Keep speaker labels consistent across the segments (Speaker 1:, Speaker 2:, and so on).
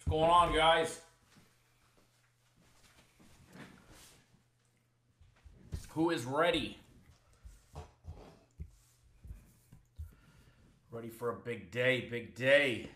Speaker 1: going on, guys? Who is ready? Ready for a big day, big day.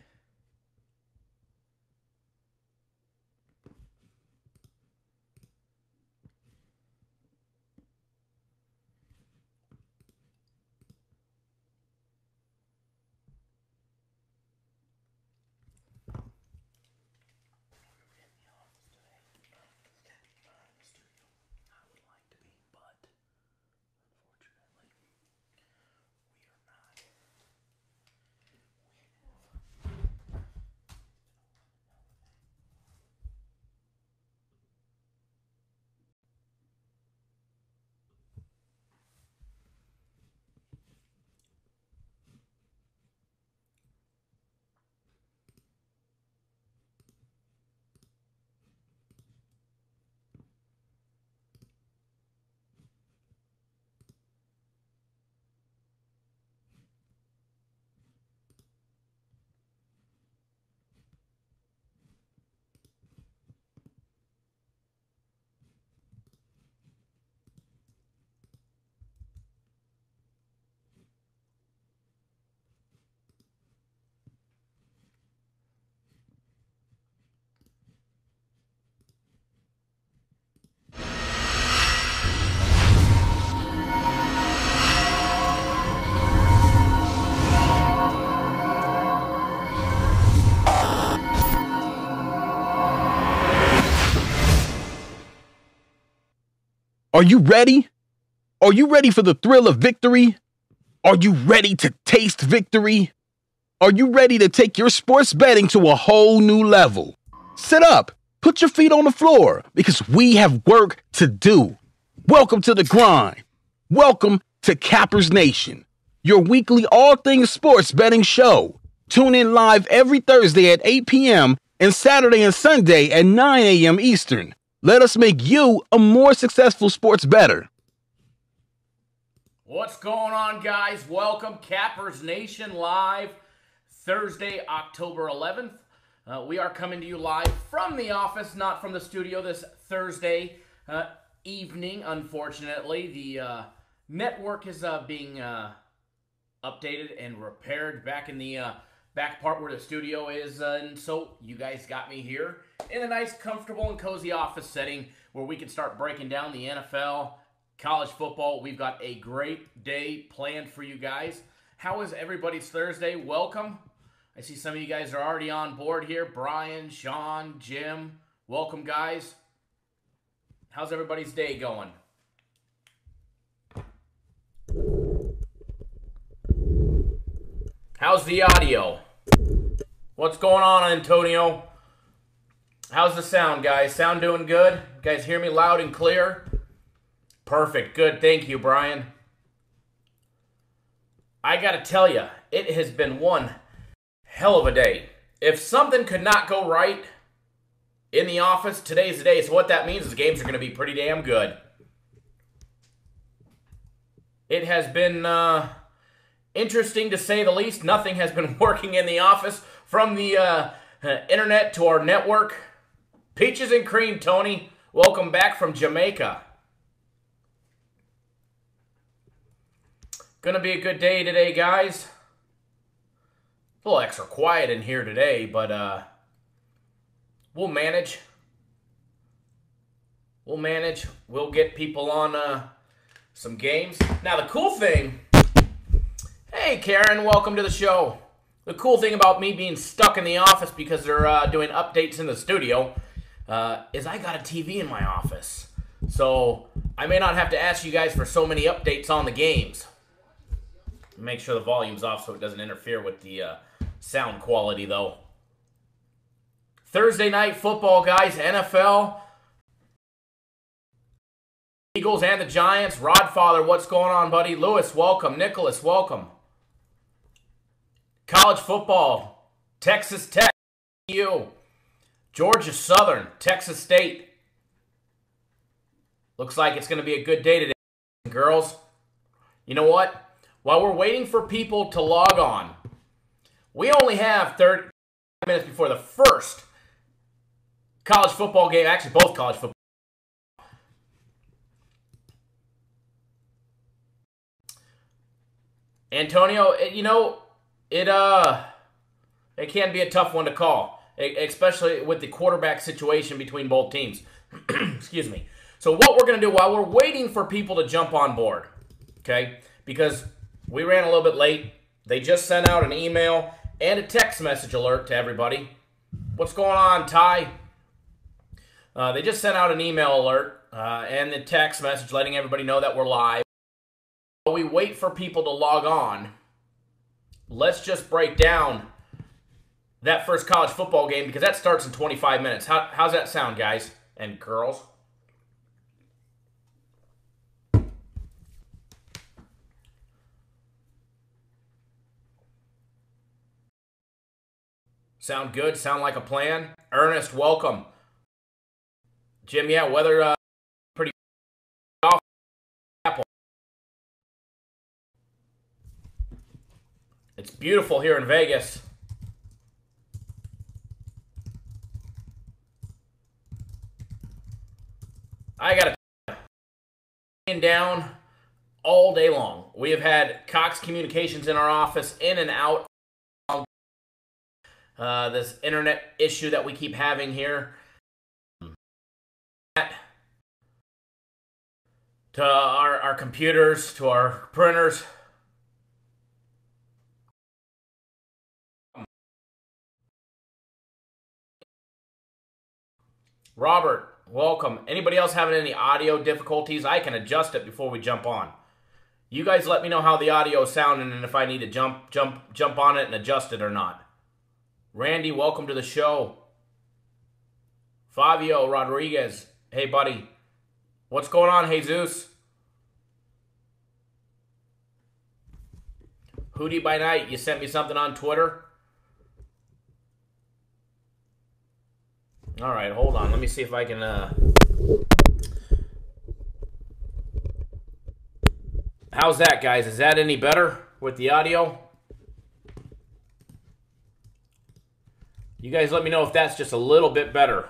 Speaker 2: Are you ready? Are you ready for the thrill of victory? Are you ready to taste victory? Are you ready to take your sports betting to a whole new level? Sit up, put your feet on the floor, because we have work to do. Welcome to the grind. Welcome to Cappers Nation, your weekly all things sports betting show. Tune in live every Thursday at 8 p.m. and Saturday and Sunday at 9 a.m. Eastern. Let us make you a more successful sports bettor.
Speaker 1: What's going on, guys? Welcome, Cappers Nation Live, Thursday, October 11th. We are coming to you live from the office, not from the studio this Thursday evening, unfortunately. The network is being updated and repaired back in the back part where the studio is, and so you guys got me here in a nice, comfortable, and cozy office setting where we can start breaking down the NFL, college football. We've got a great day planned for you guys. How is everybody's Thursday? Welcome. I see some of you guys are already on board here. Brian, Sean, Jim, welcome, guys. How's everybody's day going? How's the audio? What's going on, Antonio? How's the sound, guys? Sound doing good? You guys hear me loud and clear? Perfect. Good. Thank you, Brian. I got to tell you, it has been one hell of a day. If something could not go right in the office, today's the day. So what that means is the games are going to be pretty damn good. It has been interesting to say the least. Nothing has been working in the office, from the internet to our network. Peaches and cream, Tony. Welcome back from Jamaica. Gonna be a good day today, guys. A little extra quiet in here today, but we'll manage. We'll manage. We'll get people on some games. Now, the cool thing... Hey, Karen, welcome to the show. The cool thing about me being stuck in the office because they're doing updates in the studio is I got a TV in my office. So I may not have to ask you guys for so many updates on the games. Make sure the volume's off so it doesn't interfere with the sound quality, though. Thursday night football, guys. NFL. Eagles and the Giants. Rodfather, what's going on, buddy? Lewis, welcome. Nicholas, welcome. College football. Texas Tech. Georgia Southern. Texas State. Looks like it's going to be a good day today, girls. You know what? While we're waiting for people to log on, we only have 30 minutes before the first college football game, actually both college football. Antonio, it can be a tough one to call, especially with the quarterback situation between both teams. Excuse me. So what we're going to do while we're waiting for people to jump on board, okay, because we ran a little bit late, they just sent out an email and a text message alert to everybody. What's going on, Ty? They just sent out an email alert and the text message letting everybody know that we're live. While we wait for people to log on, let's just break down that first college football game because that starts in 25 minutes. How's that sound, guys and girls? Sound good? Sound like a plan? Ernest, welcome. Jim, yeah, weather pretty off. It's beautiful here in Vegas. I got to down all day long. We have had Cox Communications in our office, in and out. This internet issue that we keep having here. To our computers, to our printers. Robert, welcome. Anybody else having any audio difficulties? I can adjust it before we jump on. You guys let me know how the audio is sounding and if I need to jump on it and adjust it or not. Randy, welcome to the show. Fabio Rodriguez, hey buddy. What's going on, Jesus? Hootie by Night, you sent me something on Twitter? All right, hold on. Let me see if I can... How's that, guys? Is that any better with the audio? You guys let me know if that's just a little bit better.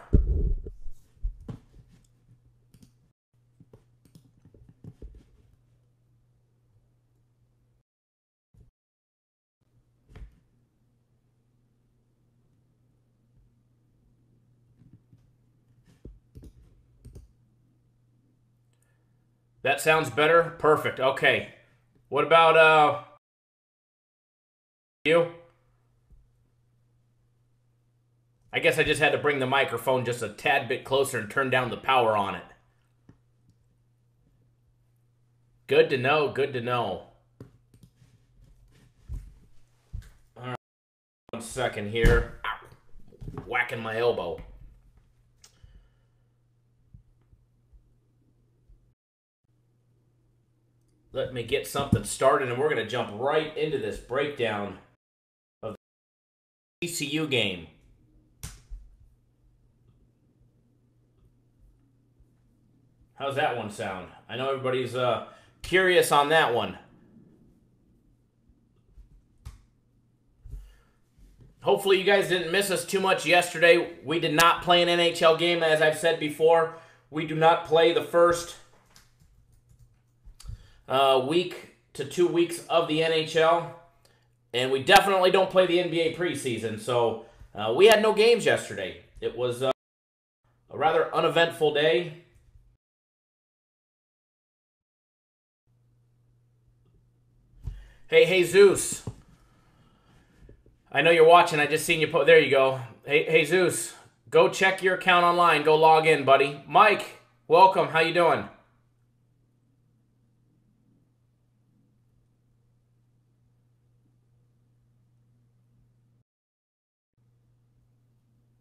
Speaker 1: That sounds better? Perfect. Okay. What about you? I guess I just had to bring the microphone just a tad bit closer and turn down the power on it. Good to know, good to know. All right, 1 second here. Ow. Whacking my elbow. Let me get something started, and we're going to jump right into this breakdown of the TCU game. How's that one sound? I know everybody's curious on that one. Hopefully you guys didn't miss us too much yesterday. We did not play an NHL game, as I've said before. We do not play the first week to 2 weeks of the NHL. And we definitely don't play the NBA preseason. So we had no games yesterday. It was a rather uneventful day. Hey, Jesus. I know you're watching. I just seen you there you go. Hey, Jesus. Go check your account online. Go log in, buddy. Mike, welcome. How you doing?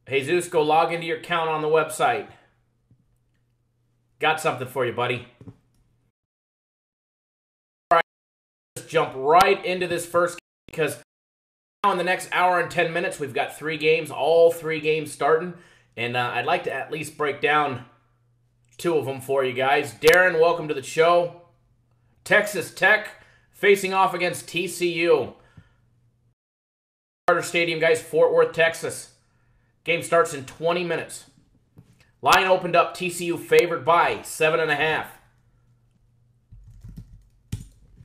Speaker 1: Jesus, go log into your account on the website. Got something for you, buddy. All right, let's jump right into this first game because now in the next hour and 10 minutes, we've got 3 games, all 3 games starting. And I'd like to at least break down 2 of them for you guys. Darren, welcome to the show. Texas Tech facing off against TCU. Carter Stadium, guys, Fort Worth, Texas. Game starts in 20 minutes. Line opened up TCU favored by 7.5.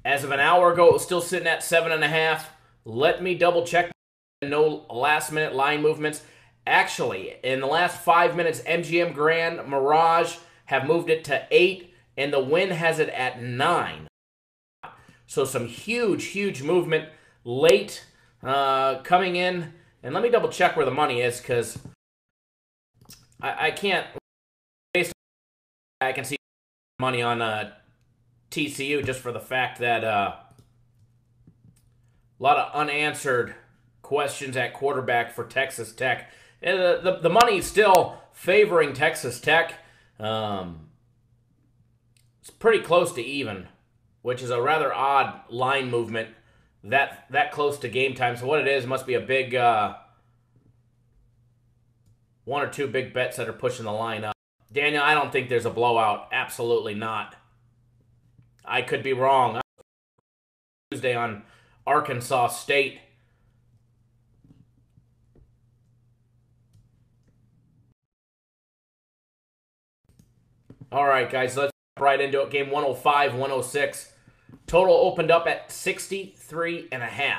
Speaker 1: As of an hour ago, it was still sitting at 7.5. Let me double check. No last-minute line movements. Actually, in the last 5 minutes, MGM Grand, Mirage have moved it to 8, and the Win has it at 9. So some huge movement late coming in. And let me double check where the money is, because I can't. I can see money on TCU just for the fact that a lot of unanswered questions at quarterback for Texas Tech. And the money is still favoring Texas Tech. It's pretty close to even, which is a rather odd line movement that close to game time. So what it is must be a big one or two big bets that are pushing the line up. Daniel, I don't think there's a blowout. Absolutely not. I could be wrong. Tuesday on Arkansas State. All right, guys, let's jump right into it. Game 105-106. Total opened up at 63.5.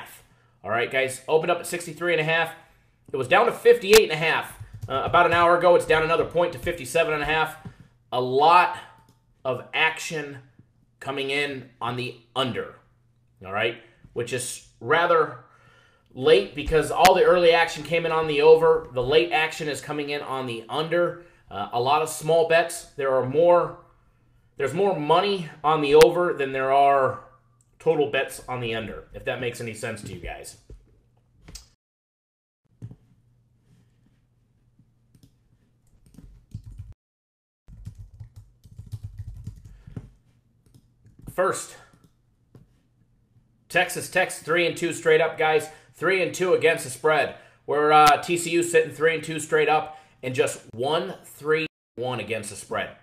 Speaker 1: All right, guys, opened up at 63.5. It was down to 58.5. About an hour ago, it's down another point to 57.5. A lot of action coming in on the under, all right, which is rather late because all the early action came in on the over. The late action is coming in on the under. A lot of small bets. There's more money on the over than there are total bets on the under, if that makes any sense to you guys. First, Texas Tech's 3-2 straight up, guys. 3-2 against the spread. Where TCU sitting 3-2 straight up and just 1-3-1 against the spread.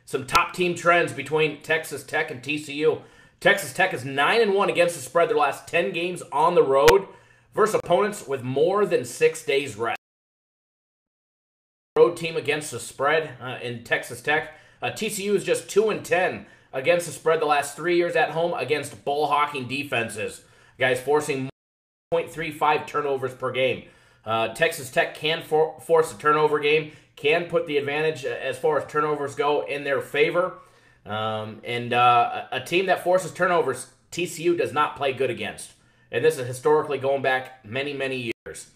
Speaker 1: Some top team trends between Texas Tech and TCU. Texas Tech is 9-1 against the spread their last 10 games on the road versus opponents with more than 6 days rest. Road team against the spread in Texas Tech. TCU is just 2-10 against the spread the last 3 years at home against ball-hawking defenses. Guys forcing 0.35 turnovers per game. Texas Tech can force a turnover game, can put the advantage as far as turnovers go in their favor. And a team that forces turnovers, TCU does not play good against. And this is historically going back many years.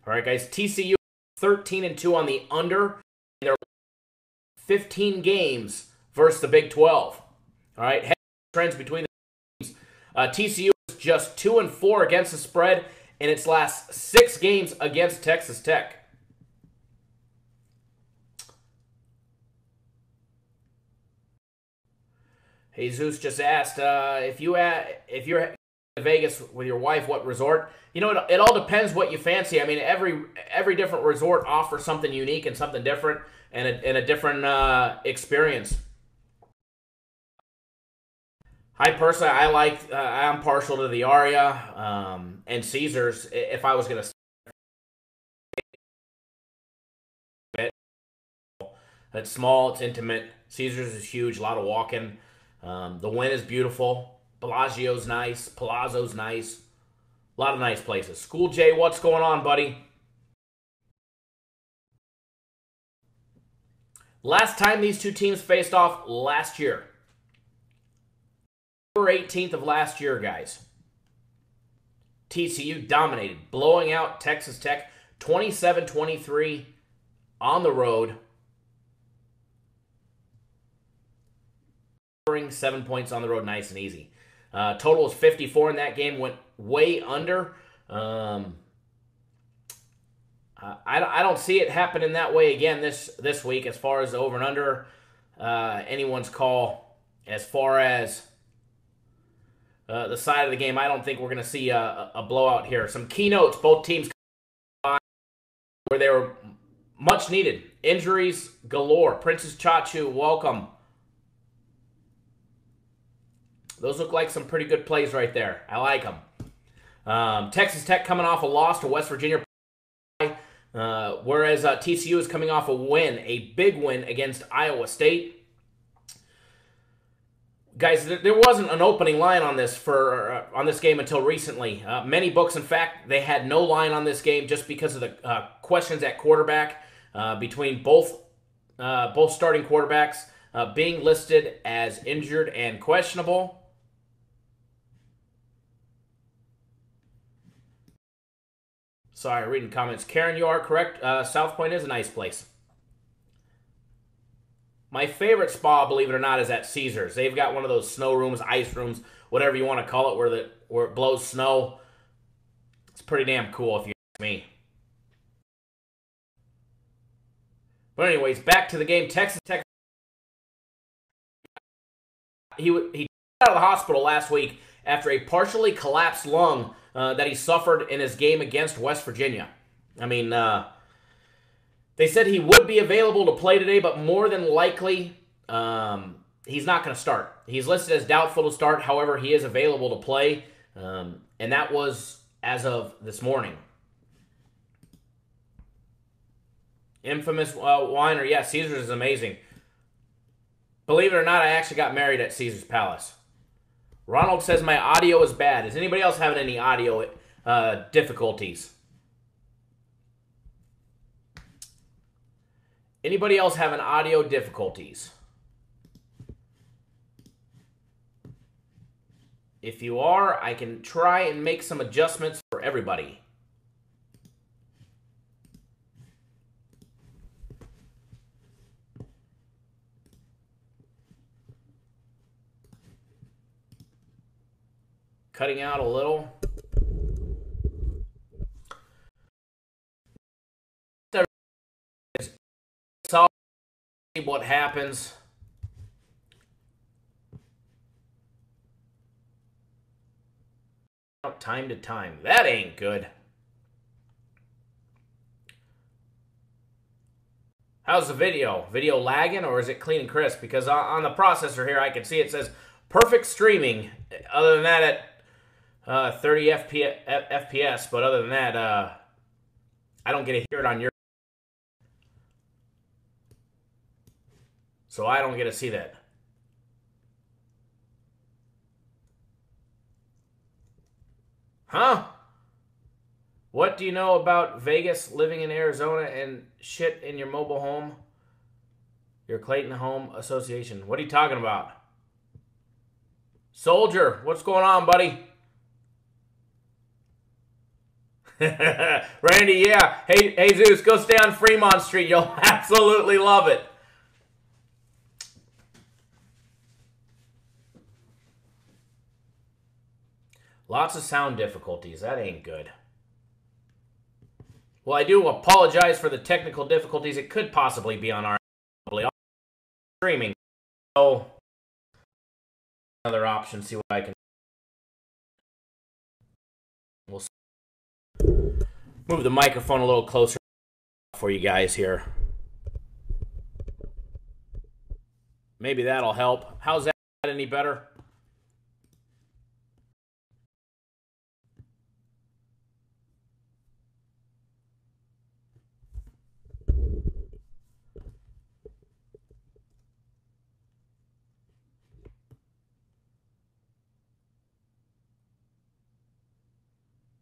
Speaker 1: All right, guys, TCU 13-2 on the under in their 15 games versus the Big 12. All right, head trends between the teams. TCU is just 2-4 against the spread in its last 6 games against Texas Tech. Jesus just asked if you're in Vegas with your wife, what resort? You know, it all depends what you fancy. I mean, every different resort offers something unique and something different and a different experience. I personally, I'm partial to the Aria and Caesars. If I was going to, it's small, it's intimate. Caesars is huge, a lot of walking. The Wynn is beautiful. Bellagio's nice. Palazzo's nice. A lot of nice places. School J, what's going on, buddy? Last time these two teams faced off last year. October 18th of last year, guys. TCU dominated, blowing out Texas Tech 27-23 on the road. 7 points on the road, nice and easy. Total was 54 in that game, went way under. I don't see it happening that way again this week as far as over and under anyone's call. As far as the side of the game, I don't think we're going to see a blowout here. Some keynotes, both teams where they were much needed. Injuries galore. Princess Chachu, welcome. Those look like some pretty good plays right there. I like them. Texas Tech coming off a loss to West Virginia. whereas TCU is coming off a win, a big win against Iowa State. Guys, there wasn't an opening line on this on this game until recently. Many books, in fact, they had no line on this game just because of the questions at quarterback between both starting quarterbacks being listed as injured and questionable. Sorry, reading comments. Karen, you are correct. South Point is a nice place. My favorite spa, believe it or not, is at Caesars. They've got one of those snow rooms, ice rooms, whatever you want to call it, where it blows snow. It's pretty damn cool if you ask me. But anyways, back to the game. Texas Tech. He got out of the hospital last week after a partially collapsed lung that he suffered in his game against West Virginia. I mean, they said he would be available to play today, but more than likely, he's not going to start. He's listed as doubtful to start. However, he is available to play, and that was as of this morning. Infamous Weiner. Yeah, Caesars is amazing. Believe it or not, I actually got married at Caesars Palace. Ronald says my audio is bad. Is anybody else having any audio difficulties? Anybody else having audio difficulties? If you are, I can try and make some adjustments for everybody. Cutting out a little. See what happens. Time to time. That ain't good. How's the video? Video lagging or is it clean and crisp? Because on the processor here I can see it says perfect streaming. Other than that at 30 FPS. But other than that, I don't get to hear it on your. So I don't get to see that. Huh? What do you know about Vegas, living in Arizona, and shit in your mobile home? Your Clayton Home Association. What are you talking about? Soldier, what's going on, buddy? Randy, yeah. Hey, Zeus, go stay on Fremont Street. You'll absolutely love it. Lots of sound difficulties. That ain't good. Well, I do apologize for the technical difficulties. It could possibly be on our streaming. So, another option. See what I can. We'll move the microphone a little closer for you guys here. Maybe that'll help. How's that any better?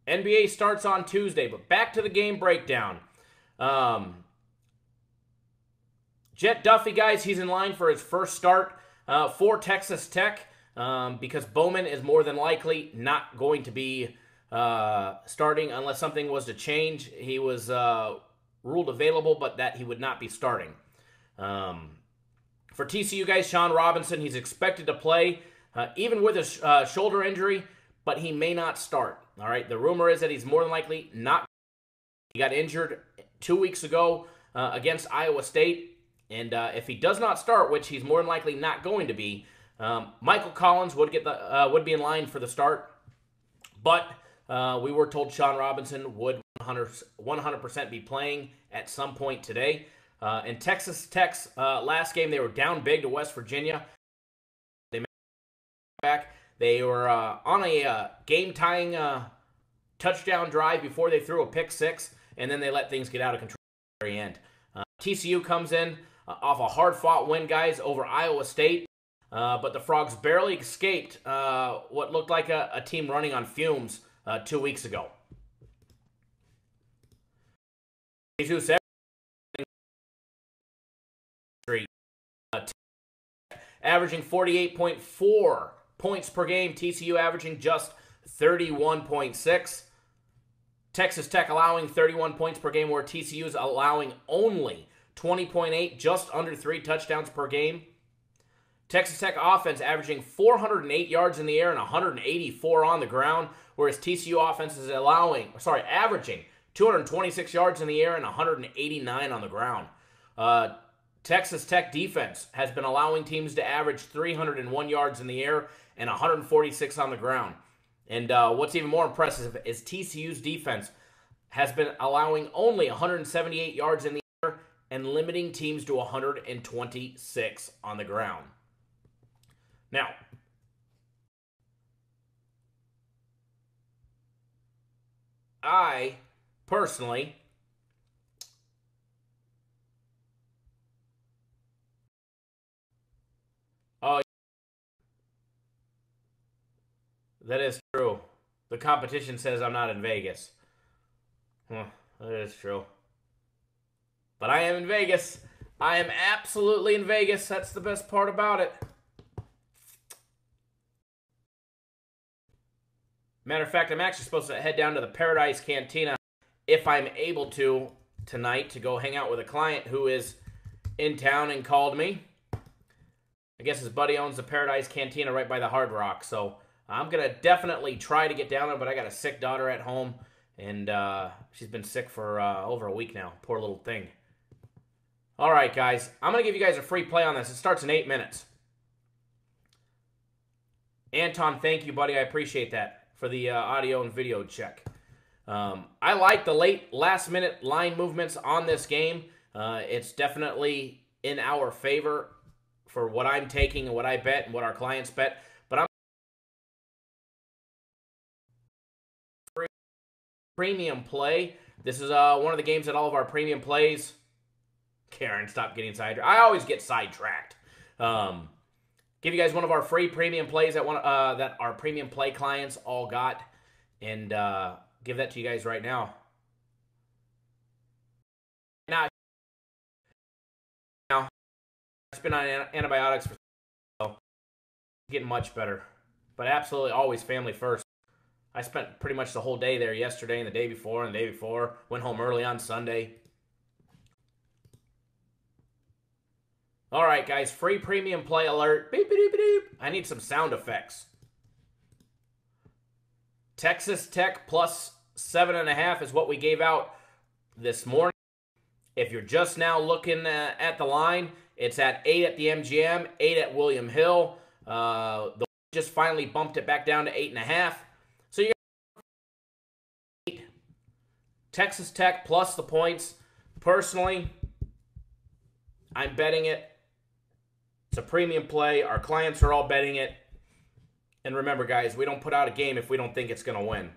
Speaker 1: NBA starts on Tuesday, but back to the game breakdown. Jet Duffy, guys, he's in line for his first start for Texas Tech because Bowman is more than likely not going to be starting unless something was to change. He was ruled available, but that he would not be starting. For TCU, guys, Sean Robinson, he's expected to play even with a shoulder injury, but he may not start. All right, the rumor is that he's more than likely not. He got injured 2 weeks ago against Iowa State, and if he does not start, which he's more than likely not going to be, Michael Collins would be in line for the start. But we were told Sean Robinson would 100% be playing at some point today. In Texas Tech's last game, they were down big to West Virginia. They back. They were on a game-tying touchdown drive before they threw a pick six, and then they let things get out of control at the very end. TCU comes in off a hard-fought win, guys, over Iowa State, but the Frogs barely escaped what looked like a team running on fumes 2 weeks ago. Jesus averaging 48.4 points per game. TCU averaging just 31.6. Texas Tech allowing 31 points per game, where TCU is allowing only 20.8, just under 3 touchdowns per game. Texas Tech offense averaging 408 yards in the air and 184 on the ground, whereas TCU offense is averaging 226 yards in the air and 189 on the ground. Texas Tech defense has been allowing teams to average 301 yards in the air and 146 on the ground. And what's even more impressive is TCU's defense has been allowing only 178 yards in the air and limiting teams to 126 on the ground. Now, I personally that is true. The competition says I'm not in Vegas. That is true. But I am in Vegas. I am absolutely in Vegas. That's the best part about it. Matter of fact, I'm actually supposed to head down to the Paradise Cantina if I'm able to tonight to go hang out with a client who is in town and called me. I guess his buddy owns the Paradise Cantina right by the Hard Rock, so I'm going to definitely try to get down there, but I got a sick daughter at home, and she's been sick for over a week now. Poor little thing. All right, guys. I'm going to give you guys a free play on this. It starts in 8 minutes. Anton, thank you, buddy. I appreciate that for the audio and video check. I like the last-minute line movements on this game. It's definitely in our favor for what I'm taking and what I bet and what our clients bet. But I'm premium play. This is one of the games that all of our premium plays. Karen, stop getting sidetracked. I always get sidetracked. Give you guys one of our free premium plays that our premium play clients all got, and give that to you guys right now. Now, it's been on antibiotics for getting much better, but absolutely always family first. I spent pretty much the whole day there yesterday and the day before and the day before. Went home early on Sunday. All right, guys, free premium play alert. Beep, beep, beep, beep. I need some sound effects. Texas Tech plus 7.5 is what we gave out this morning. If you're just now looking at the line, it's at 8 at the MGM, 8 at William Hill. The just finally bumped it back down to 8.5. So you're Texas Tech plus the points. Personally, I'm betting it. It's a premium play. Our clients are all betting it. And remember, guys, we don't put out a game if we don't think it's going to win.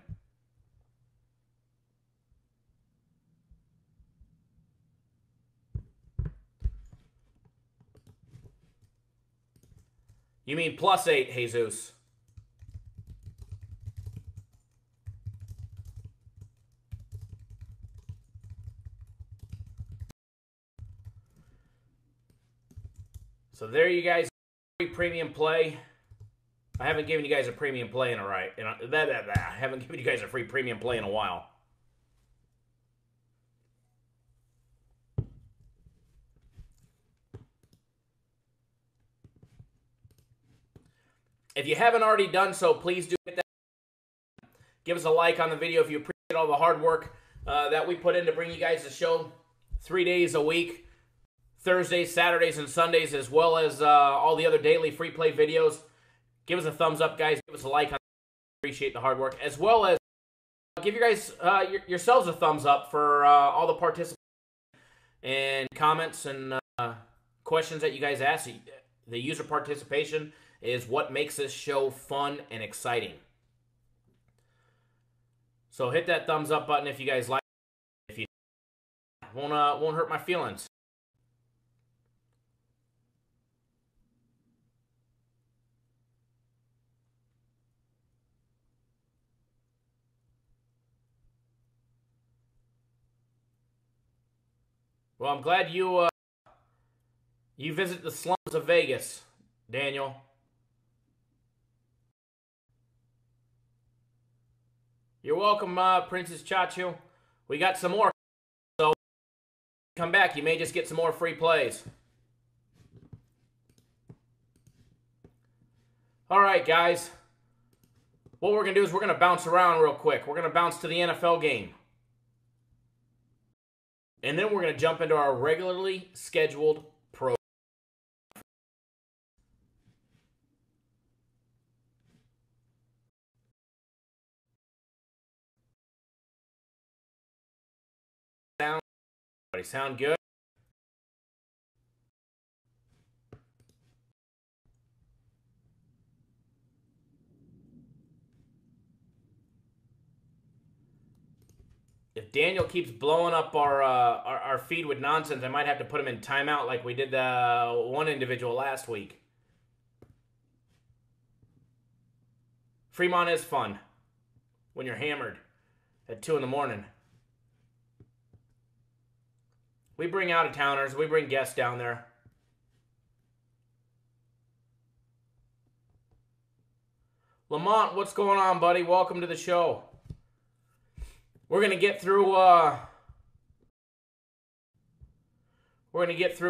Speaker 1: You mean plus 8, Jesus? So there you guys, free premium play. I haven't given you guys a premium play I haven't given you guys a free premium play in a while. If you haven't already done so, please do hit that. Give us a like on the video if you appreciate all the hard work that we put in to bring you guys the show 3 days a week. Thursdays, Saturdays, and Sundays, as well as all the other daily free play videos. Give us a thumbs up, guys. Give us a like. Appreciate the hard work. As well as give you guys yourselves a thumbs up for all the participants and comments and questions that you guys ask. The user participation is what makes this show fun and exciting. So hit that thumbs up button if you guys like. If you Won't hurt my feelings. Well, I'm glad you visit the slums of Vegas, Daniel. You're welcome, Princess Chachu. We got some more, so come back. You may just get some more free plays. All right, guys. What we're going to do is we're going to bounce around real quick. We're going to bounce to the NFL game. And then we're going to jump into our regularly scheduled program. Sound good? If Daniel keeps blowing up our feed with nonsense, I might have to put him in timeout like we did the one individual last week. Fremont is fun when you're hammered at 2 in the morning. We bring out-of-towners. We bring guests down there. Lamont, what's going on, buddy? Welcome to the show. We're going to get through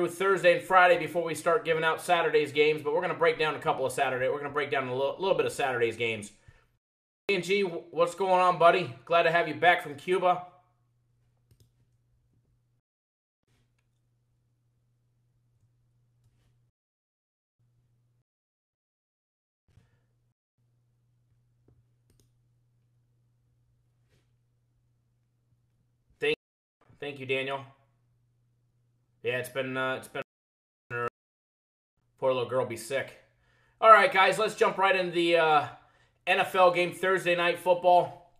Speaker 1: Thursday and Friday before we start giving out Saturday's games, but we're going to break down a couple of Saturday. We're going to break down a little bit of Saturday's games. G, what's going on, buddy? Glad to have you back from Cuba. Thank you, Daniel. Yeah, it's been poor little girl be sick. All right, guys, let's jump right into the NFL game, Thursday night football.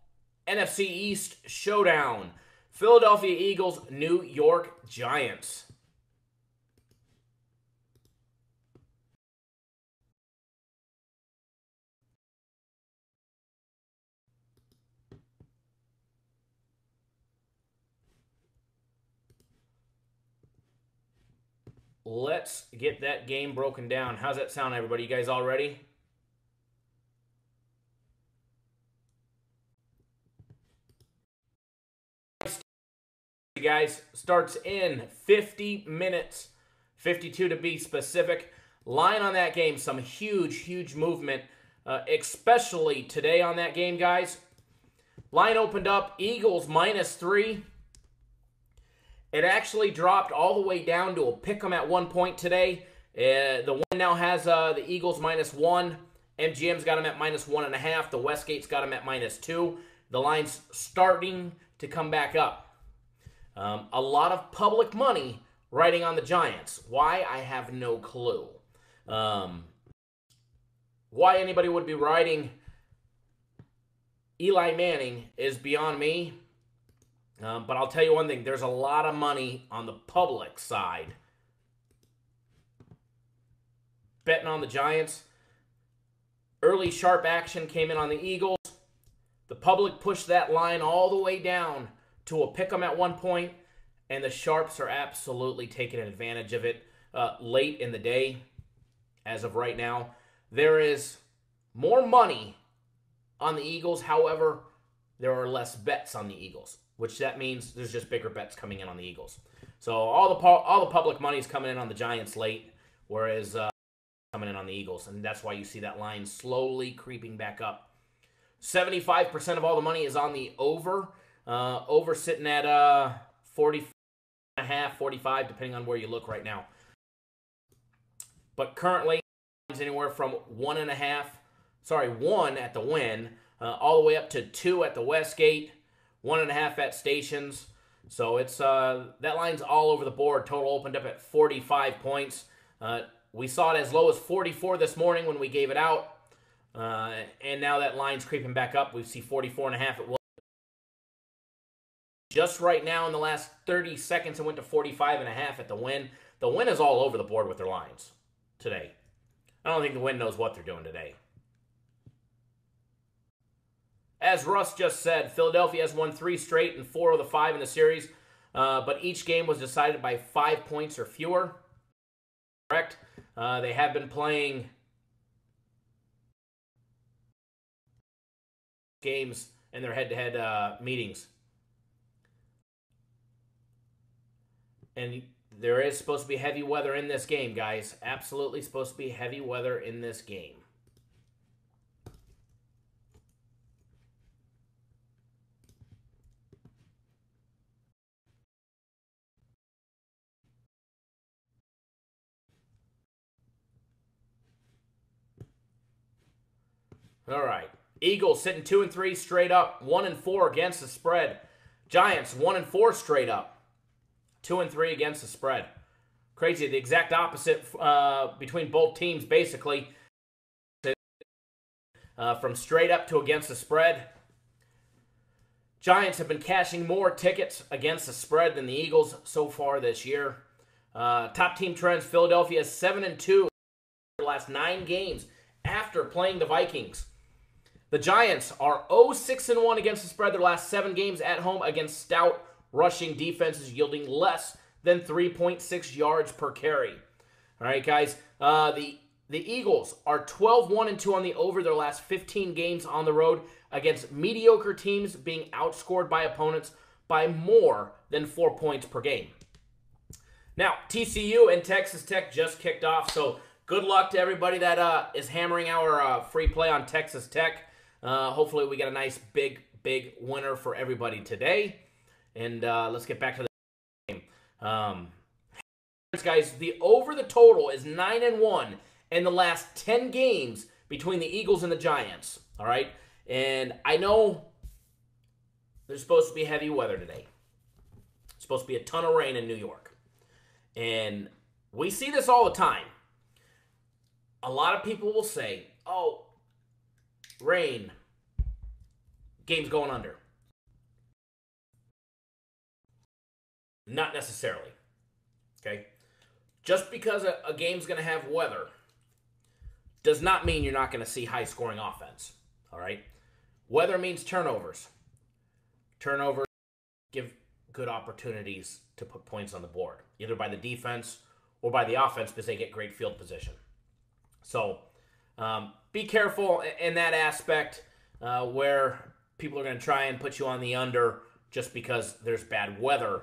Speaker 1: NFC East showdown. Philadelphia Eagles, New York Giants. Let's get that game broken down. How's that sound, everybody? You guys all ready? Guys, starts in 50 minutes, 52 to be specific. Line on that game, some huge movement, especially today on that game, guys. Line opened up, Eagles -3. It actually dropped all the way down to a pick'em at one point today. The one now has the Eagles -1. MGM's got them at -1.5. The Westgate's got them at -2. The line's starting to come back up. A lot of public money riding on the Giants. Why? I have no clue. Why anybody would be riding Eli Manning is beyond me. But I'll tell you one thing. There's a lot of money on the public side betting on the Giants. Early sharp action came in on the Eagles. The public pushed that line all the way down to a pick'em at one point, and the Sharps are absolutely taking advantage of it late in the day. As of right now, there is more money on the Eagles. However, there are less bets on the Eagles, which that means there's just bigger bets coming in on the Eagles. So all the public money is coming in on the Giants late, whereas coming in on the Eagles, and that's why you see that line slowly creeping back up. 75% of all the money is on the over. Over sitting at 40.5, 45, depending on where you look right now. But currently, it's anywhere from 1 at the win, all the way up to 2 at the Westgate, 1.5 at stations. So it's that line's all over the board. Total opened up at 45 points. We saw it as low as 44 this morning when we gave it out. And now that line's creeping back up. We see 44.5 at Just right now in the last 30 seconds, it went to 45.5 at the Win. The Win is all over the board with their lines today. I don't think the Win knows what they're doing today. As Russ just said, Philadelphia has won 3 straight and 4 of the 5 in the series, but each game was decided by 5 points or fewer. Correct? They have been playing games in their head-to-head meetings. And there is supposed to be heavy weather in this game, guys. Absolutely supposed to be heavy weather in this game. All right. Eagles sitting 2-3 straight up, 1-4 against the spread. Giants 1-4 straight up, 2-3 against the spread. Crazy, the exact opposite between both teams, basically. From straight up to against the spread. Giants have been cashing more tickets against the spread than the Eagles so far this year. Top team trends, Philadelphia is 7-2 in the last 9 games after playing the Vikings. The Giants are 0-6-1 against the spread their last 7 games at home against stout rushing defenses yielding less than 3.6 yards per carry. All right, guys. The Eagles are 12-1-2 on the over their last 15 games on the road against mediocre teams being outscored by opponents by more than 4 points per game. Now, TCU and Texas Tech just kicked off, so good luck to everybody that is hammering our free play on Texas Tech. Hopefully we get a nice big winner for everybody today. And let's get back to the game. Guys, the over the total is 9-1 in the last 10 games between the Eagles and the Giants. All right? And I know there's supposed to be heavy weather today. It's supposed to be a ton of rain in New York. And we see this all the time. A lot of people will say, oh, rain, game's going under. Not necessarily. Okay? Just because a game's going to have weather does not mean you're not going to see high-scoring offense. All right? Weather means turnovers. Turnovers give good opportunities to put points on the board, either by the defense or by the offense because they get great field position. So be careful in that aspect where people are going to try and put you on the under just because there's bad weather.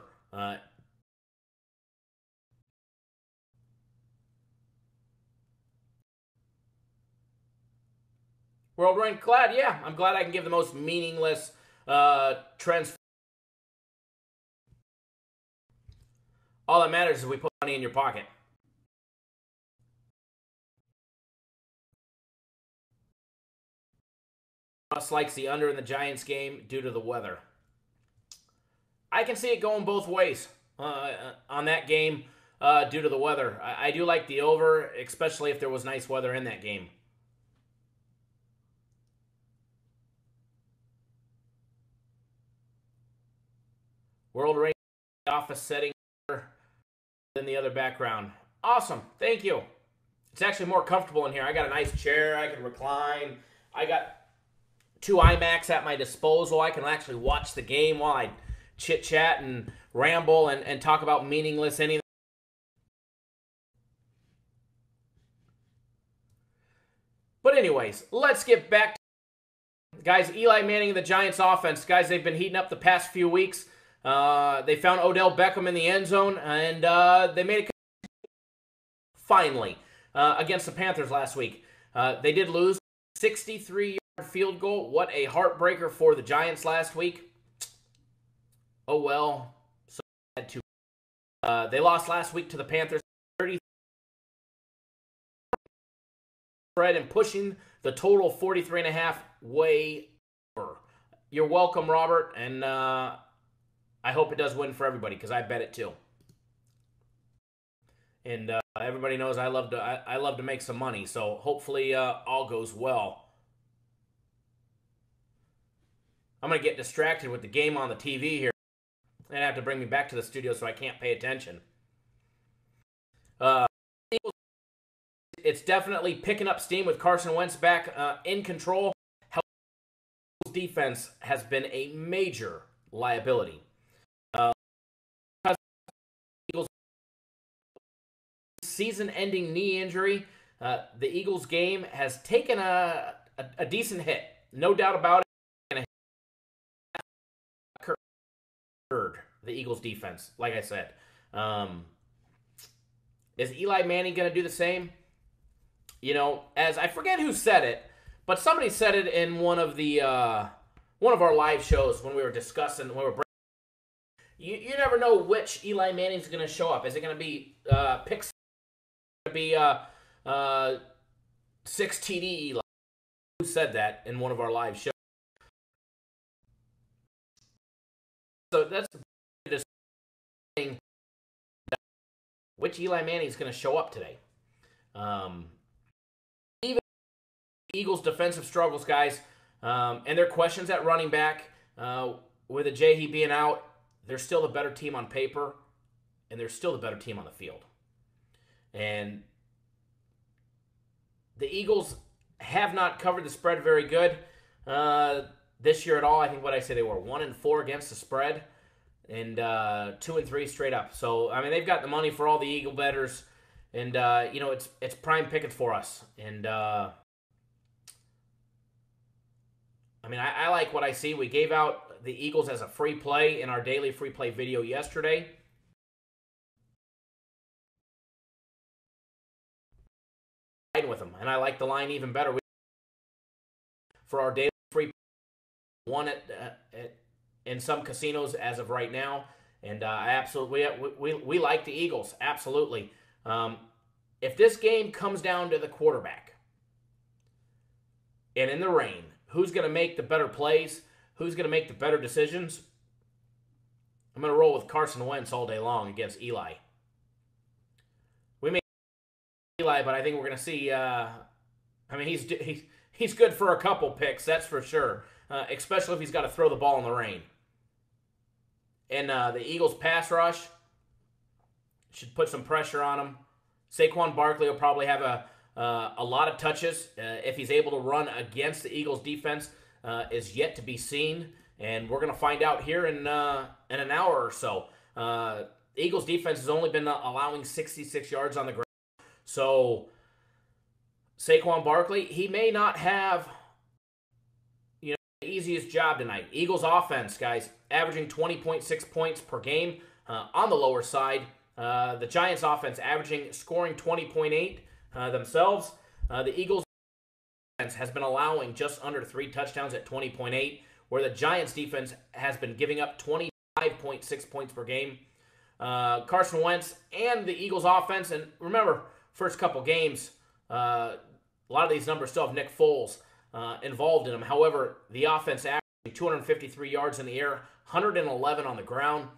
Speaker 1: World ranked glad, yeah. I'm glad I can give the most meaningless trends. All that matters is we put money in your pocket. Russ likes the under in the Giants game due to the weather. I can see it going both ways on that game due to the weather. I do like the over, especially if there was nice weather in that game. World range office setting than the other background. Awesome. Thank you. It's actually more comfortable in here. I got a nice chair. I can recline. I got 2 iMacs at my disposal. I can actually watch the game while I chit-chat and ramble and talk about meaningless anything. But anyways, let's get back to guys. Eli Manning and the Giants offense. Guys, they've been heating up the past few weeks. They found Odell Beckham in the end zone, and they made it finally against the Panthers last week. They did lose 63-yard field goal. What a heartbreaker for the Giants last week. Oh well. So they lost last week to the Panthers 30 spread and pushing the total 43.5 way over. You're welcome, Robert, and I hope it does win for everybody because I bet it too. And everybody knows I love to make some money, so hopefully all goes well. I'm gonna get distracted with the game on the TV here. They have to bring me back to the studio so I can't pay attention. It's definitely picking up steam with Carson Wentz back in control. Defense has been a major liability. Eagles season-ending knee injury. The Eagles game has taken a decent hit, no doubt about it. The Eagles defense, like I said, is Eli Manning going to do the same? You know, as I forget who said it, but somebody said it in one of our live shows when we were discussing. You never know which Eli Manning's going to show up. Is it going to be pick? Going to be 6 TD Eli? Who said that in one of our live shows? So that's the thing. Which Eli Manning's going to show up today? Even Eagles' defensive struggles, guys, and their questions at running back, with Ajayi being out, they're still the better team on paper, and they're still the better team on the field. And the Eagles have not covered the spread very good this year at all. I think what I say, they were 1-4 against the spread, and 2-3 straight up. So I mean, they've got the money for all the Eagle bettors, and you know, it's prime pickings for us. And I mean, I like what I see. We gave out the Eagles as a free play in our daily free play video yesterday. With them, and I like the line even better for our daily free one in some casinos as of right now, and I absolutely we like the Eagles, absolutely. If this game comes down to the quarterback and in the rain, who's going to make the better plays? Who's going to make the better decisions? I'm going to roll with Carson Wentz all day long against Eli. We may Eli, but I think we're going to see. I mean, he's good for a couple picks, that's for sure. Especially if he's got to throw the ball in the rain. And the Eagles' pass rush should put some pressure on him. Saquon Barkley will probably have a lot of touches if he's able to run against the Eagles' defense. Is yet to be seen, and we're going to find out here in an hour or so. Eagles' defense has only been allowing 66 yards on the ground. So Saquon Barkley, he may not have the easiest job tonight. Eagles' offense, guys, averaging 20.6 points per game on the lower side. The Giants' offense scoring 20.8 themselves. The Eagles' defense has been allowing just under 3 touchdowns at 20.8, where the Giants' defense has been giving up 25.6 points per game. Carson Wentz and the Eagles' offense, and remember, first couple games, a lot of these numbers still have Nick Foles involved in them. However, the offense averaging 253 yards in the air, 111 on the ground,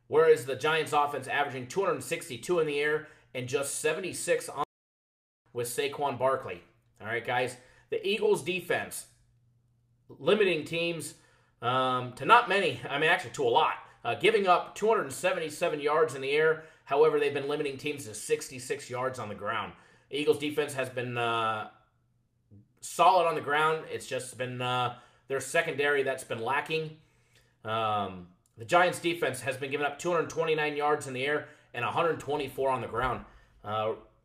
Speaker 1: whereas the Giants' offense averaging 262 in the air and just 76 on with Saquon Barkley. All right, guys. The Eagles' defense limiting teams to not many, I mean, actually to a lot, giving up 277 yards in the air. However, they've been limiting teams to 66 yards on the ground. The Eagles' defense has been solid on the ground. It's just been their secondary that's been lacking. The Giants' defense has been giving up 229 yards in the air and 124 on the ground.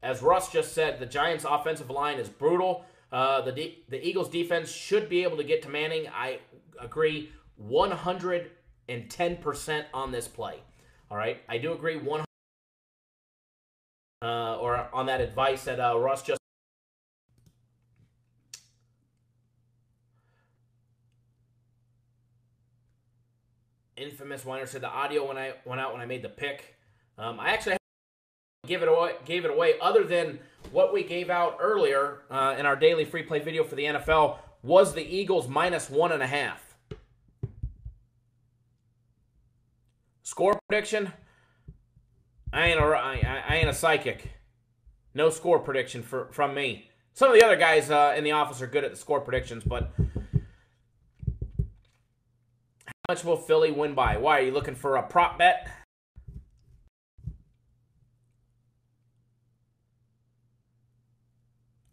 Speaker 1: As Russ just said, the Giants' offensive line is brutal. The Eagles' defense should be able to get to Manning. I agree 110% on this play. All right, I do agree 100%. Or on that advice that Russ just. Infamous Weiner said the audio when I went out when I made the pick. I actually gave it away. Other than what we gave out earlier in our daily free play video for the NFL was the Eagles -1.5. Score prediction. I ain't a psychic. No score prediction from me. Some of the other guys in the office are good at the score predictions, but How much will Philly win by? Why, are you looking for a prop bet?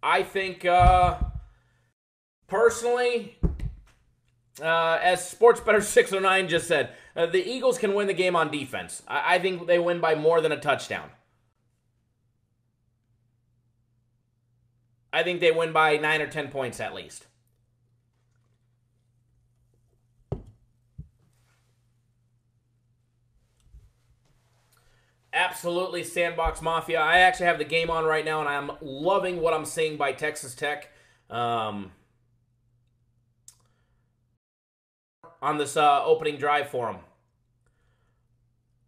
Speaker 1: I think, personally, as SportsBetter609 just said, the Eagles can win the game on defense. I think they win by more than a touchdown. I think they win by 9 or 10 points at least. Absolutely, Sandbox Mafia. I actually have the game on right now, and I'm loving what I'm seeing by Texas Tech on this opening drive for them.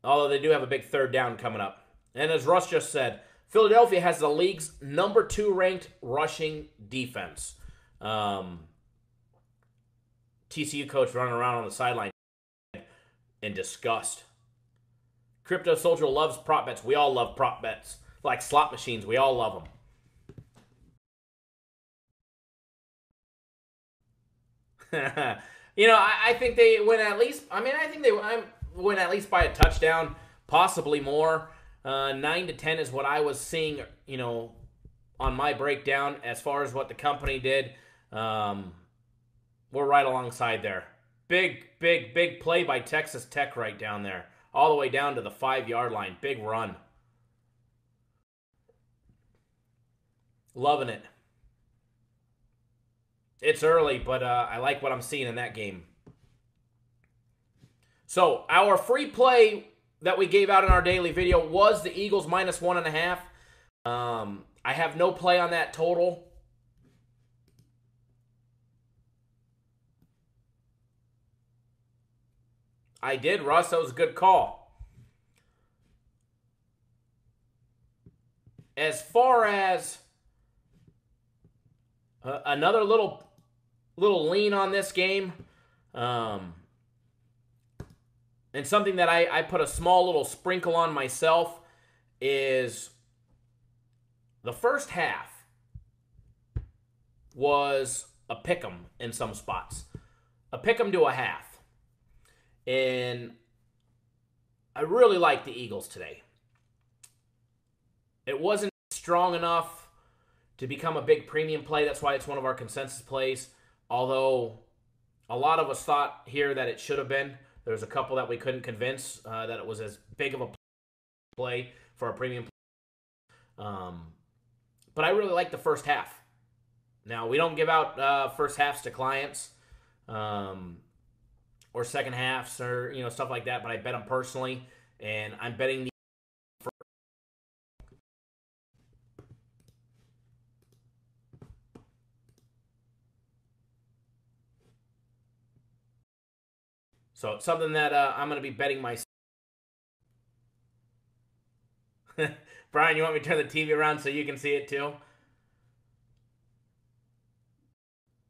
Speaker 1: Although they do have a big third down coming up. And as Russ just said, Philadelphia has the league's #2 ranked rushing defense. TCU coach running around on the sideline in disgust. Crypto Soldier loves prop bets. We all love prop bets. Like slot machines, we all love them. You know, I think they win at least. I mean, I think they win at least by a touchdown, possibly more. 9 to 10 is what I was seeing, you know, on my breakdown as far as what the company did. We're right alongside there. Big play by Texas Tech right down there. All the way down to the 5-yard line. Big run. Loving it. It's early, but I like what I'm seeing in that game. So, our free play that we gave out in our daily video was the Eagles -1.5. I have no play on that total. I did, Russ. That was a good call. As far as another little lean on this game, and something that I put a small little sprinkle on myself, is the first half was a pick'em in some spots. A pick'em to a half. And I really like the Eagles today. It wasn't strong enough to become a big premium play. That's why it's one of our consensus plays. Although a lot of us thought here that it should have been. There was a couple that we couldn't convince that it was as big of a play for a premium play. But I really like the first half. Now, we don't give out first halves to clients. Or second halves, or stuff like that. But I bet them personally, and I'm betting the. So it's something that I'm going to be betting myself. Brian, you want me to turn the TV around so you can see it too?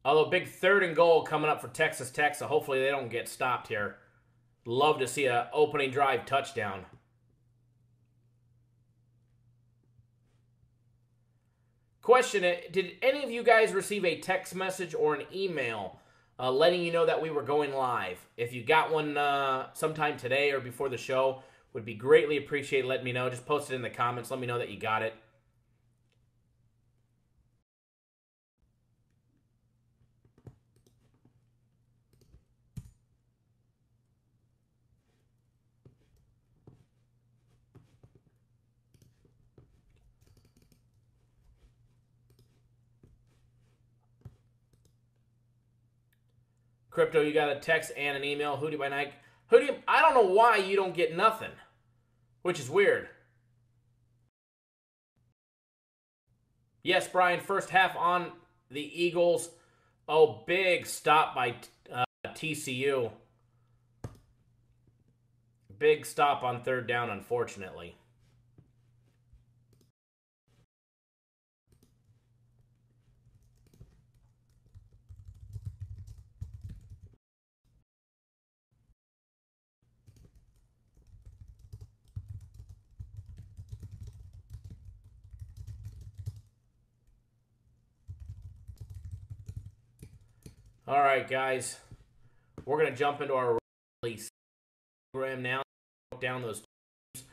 Speaker 1: Although big 3rd and goal coming up for Texas Tech, so hopefully they don't get stopped here. Love to see an opening drive touchdown. Question, did any of you guys receive a text message or an email letting you know that we were going live? If you got one sometime today or before the show, would be greatly appreciated. Let me know. Just post it in the comments. Let me know that you got it. Crypto, you got a text and an email. Hootie by Nike. Hootie, I don't know why you don't get nothing, which is weird. Yes, Brian, first half on the Eagles. Oh, big stop by TCU. Big stop on 3rd down, unfortunately. All right, guys. We're going to jump into our Instagram now. Down those teams.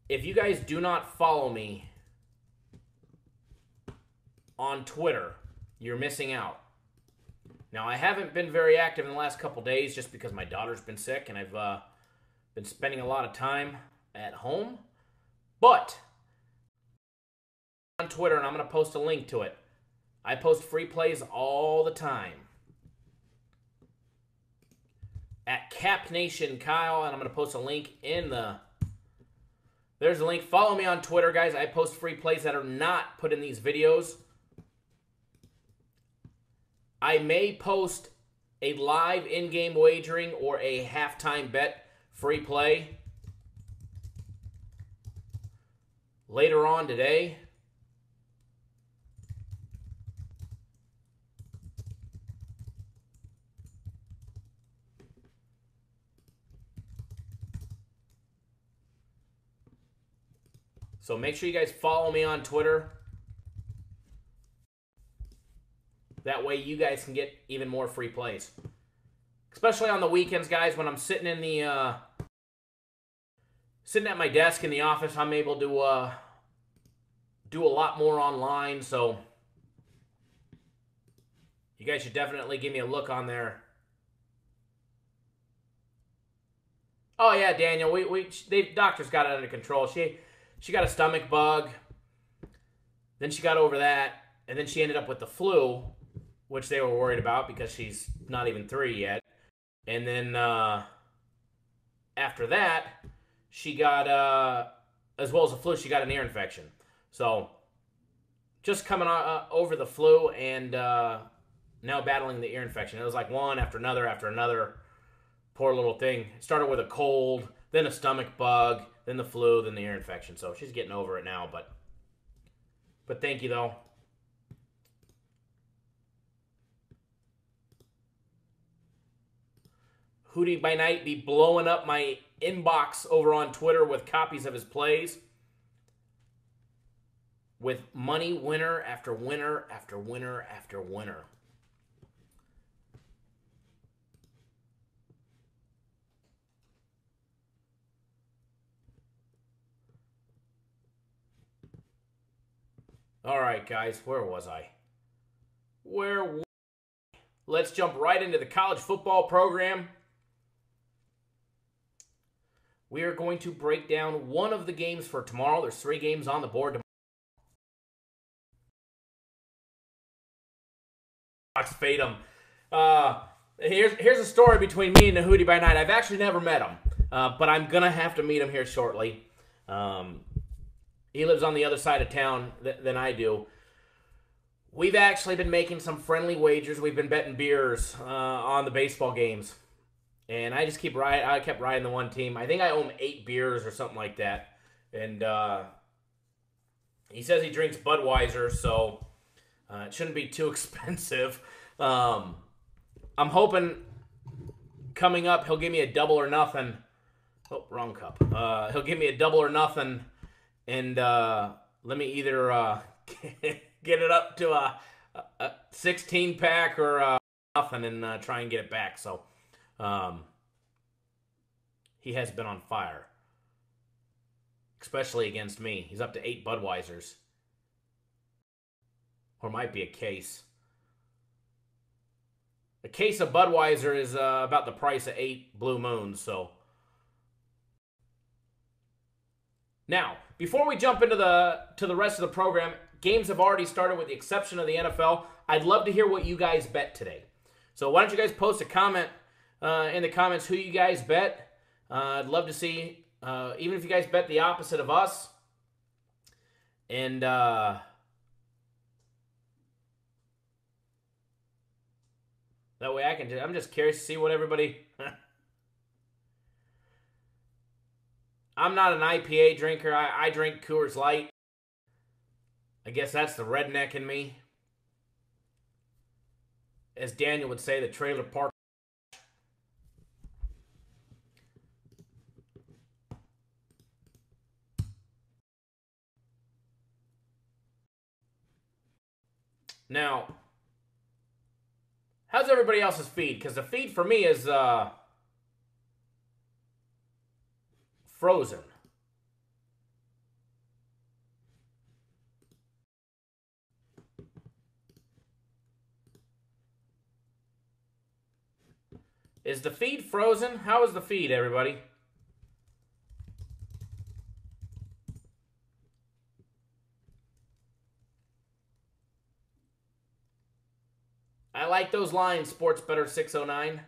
Speaker 1: If you guys do not follow me on Twitter, you're missing out. Now, I haven't been very active in the last couple days just because my daughter's been sick and I've been spending a lot of time at home. But on Twitter, and I'm going to post a link to it. I post free plays all the time. At Cap Nation Kyle, and I'm going to post a link in the... There's a link. Follow me on Twitter, guys. I post free plays that are not put in these videos. I may post a live in-game wagering or a halftime bet free play later on today. So make sure you guys follow me on Twitter. That way you guys can get even more free plays. Especially on the weekends, guys, when I'm sitting in the sitting at my desk in the office, I'm able to do a lot more online, so you guys should definitely give me a look on there. Oh yeah, Daniel, doctors got it under control. She got a stomach bug. Then she got over that, and then she ended up with the flu, which they were worried about because she's not even 3 yet. And then after that, she got, as well as the flu, she got an ear infection. So just coming over the flu and now battling the ear infection. It was like one after another. Poor little thing. It started with a cold, then a stomach bug, then the flu, then the ear infection. So she's getting over it now, but thank you, though. Hootie by Night be blowing up my inbox over on Twitter with copies of his plays. With money winner after winner after winner after winner. All right, guys, where was I? Let's jump right into the college football program. We are going to break down one of the games for tomorrow. There's 3 games on the board tomorrow. Fade him. Here's a story between me and the Hootie by Night. I've actually never met him, but I'm going to have to meet him here shortly. He lives on the other side of town than I do. We've actually been making some friendly wagers. We've been betting beers on the baseball games. And I just kept riding the one team. I think I owe him 8 beers or something like that. And he says he drinks Budweiser, so it shouldn't be too expensive. I'm hoping coming up he'll give me a double or nothing. Oh, wrong cup. He'll give me a double or nothing. And let me either get it up to a 16-pack or nothing and try and get it back. So he has been on fire, especially against me. He's up to 8 Budweisers. Or might be a case. A case of Budweiser is about the price of 8 Blue Moons, so... Now, before we jump into the rest of the program, games have already started with the exception of the NFL. I'd love to hear what you guys bet today. So why don't you guys post a comment in the comments who you guys bet. I'd love to see, even if you guys bet the opposite of us. And that way I'm just curious to see what everybody... I'm not an IPA drinker. I drink Coors Light. I guess that's the redneck in me. As Daniel would say, the trailer park. Now, how's everybody else's feed? Because the feed for me is frozen. Is the feed frozen? How is the feed, everybody? I like those lines, Sports Better 609.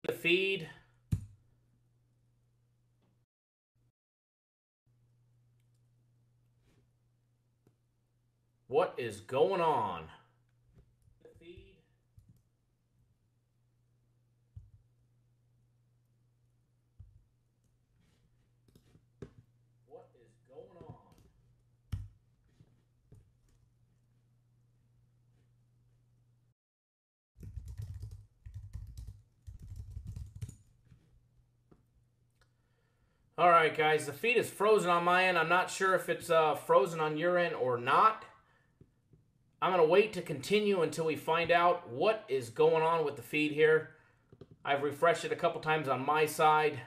Speaker 1: The feed. What is going on? The feed. What is going on? All right, guys, the feed is frozen on my end. I'm not sure if it's frozen on your end or not. I'm going to wait to continue until we find out what is going on with the feed here. I've refreshed it a couple times on my side.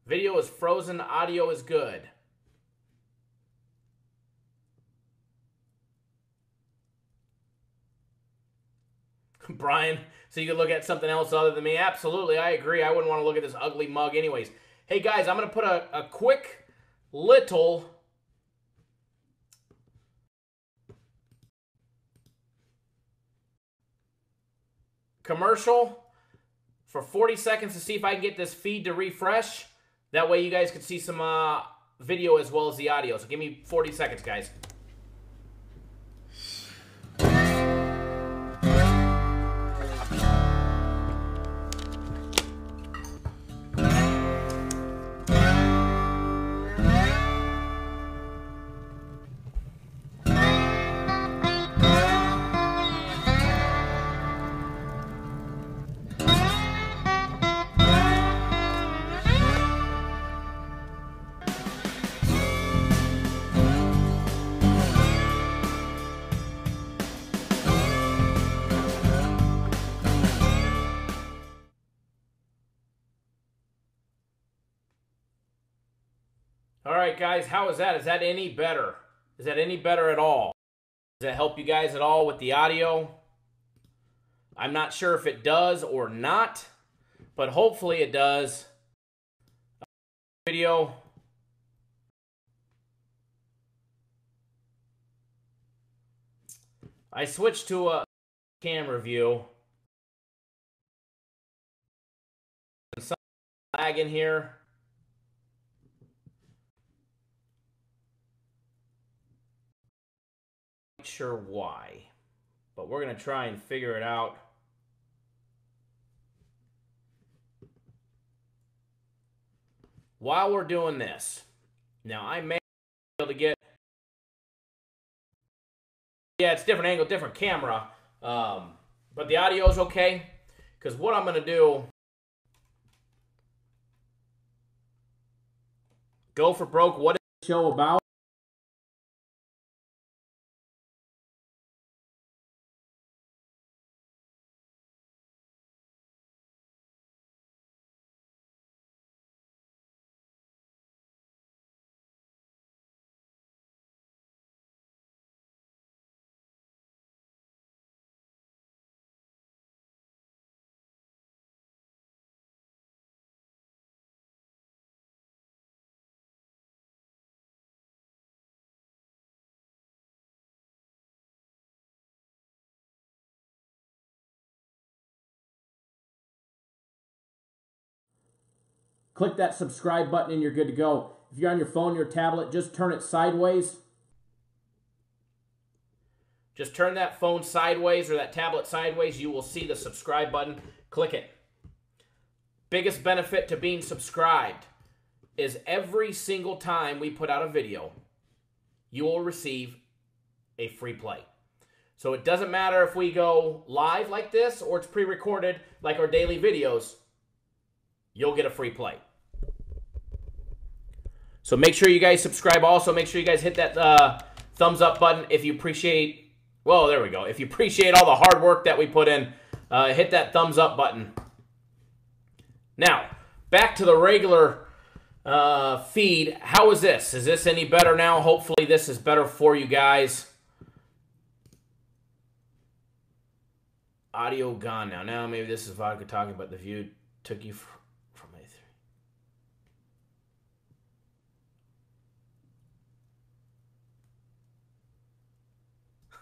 Speaker 1: Video is frozen, audio is good. Brian, so you can look at something else other than me? Absolutely, I agree. I wouldn't want to look at this ugly mug anyways. Hey, guys, I'm going to put a quick little commercial for 40 seconds to see if I can get this feed to refresh. That way you guys can see some video as well as the audio. So give me 40 seconds, guys. All right, guys, how is that? Is that any better? Is that any better at all? Does that help you guys at all with the audio? I'm not sure if it does or not, but hopefully it does. Video. I switched to a camera view. Some lag in here. Not sure why, but we're going to try and figure it out. While we're doing this, now I may be able to get, yeah, it's different angle, different camera, but the audio is okay, because what I'm going to do, go for broke, what is the show about? Click that subscribe button and you're good to go. If you're on your phone, your tablet, just turn it sideways. Just turn that phone sideways or that tablet sideways. You will see the subscribe button. Click it. Biggest benefit to being subscribed is every single time we put out a video, you will receive a free play. So it doesn't matter if we go live like this or it's pre-recorded like our daily videos. you'll get a free play. So make sure you guys subscribe. Also, make sure you guys hit that thumbs up button if you appreciate, well, there we go. If you appreciate all the hard work that we put in, hit that thumbs up button. Now, back to the regular feed. How is this? Is this any better now? Hopefully this is better for you guys. Audio gone now. Now maybe this is vodka talking, but the view took you from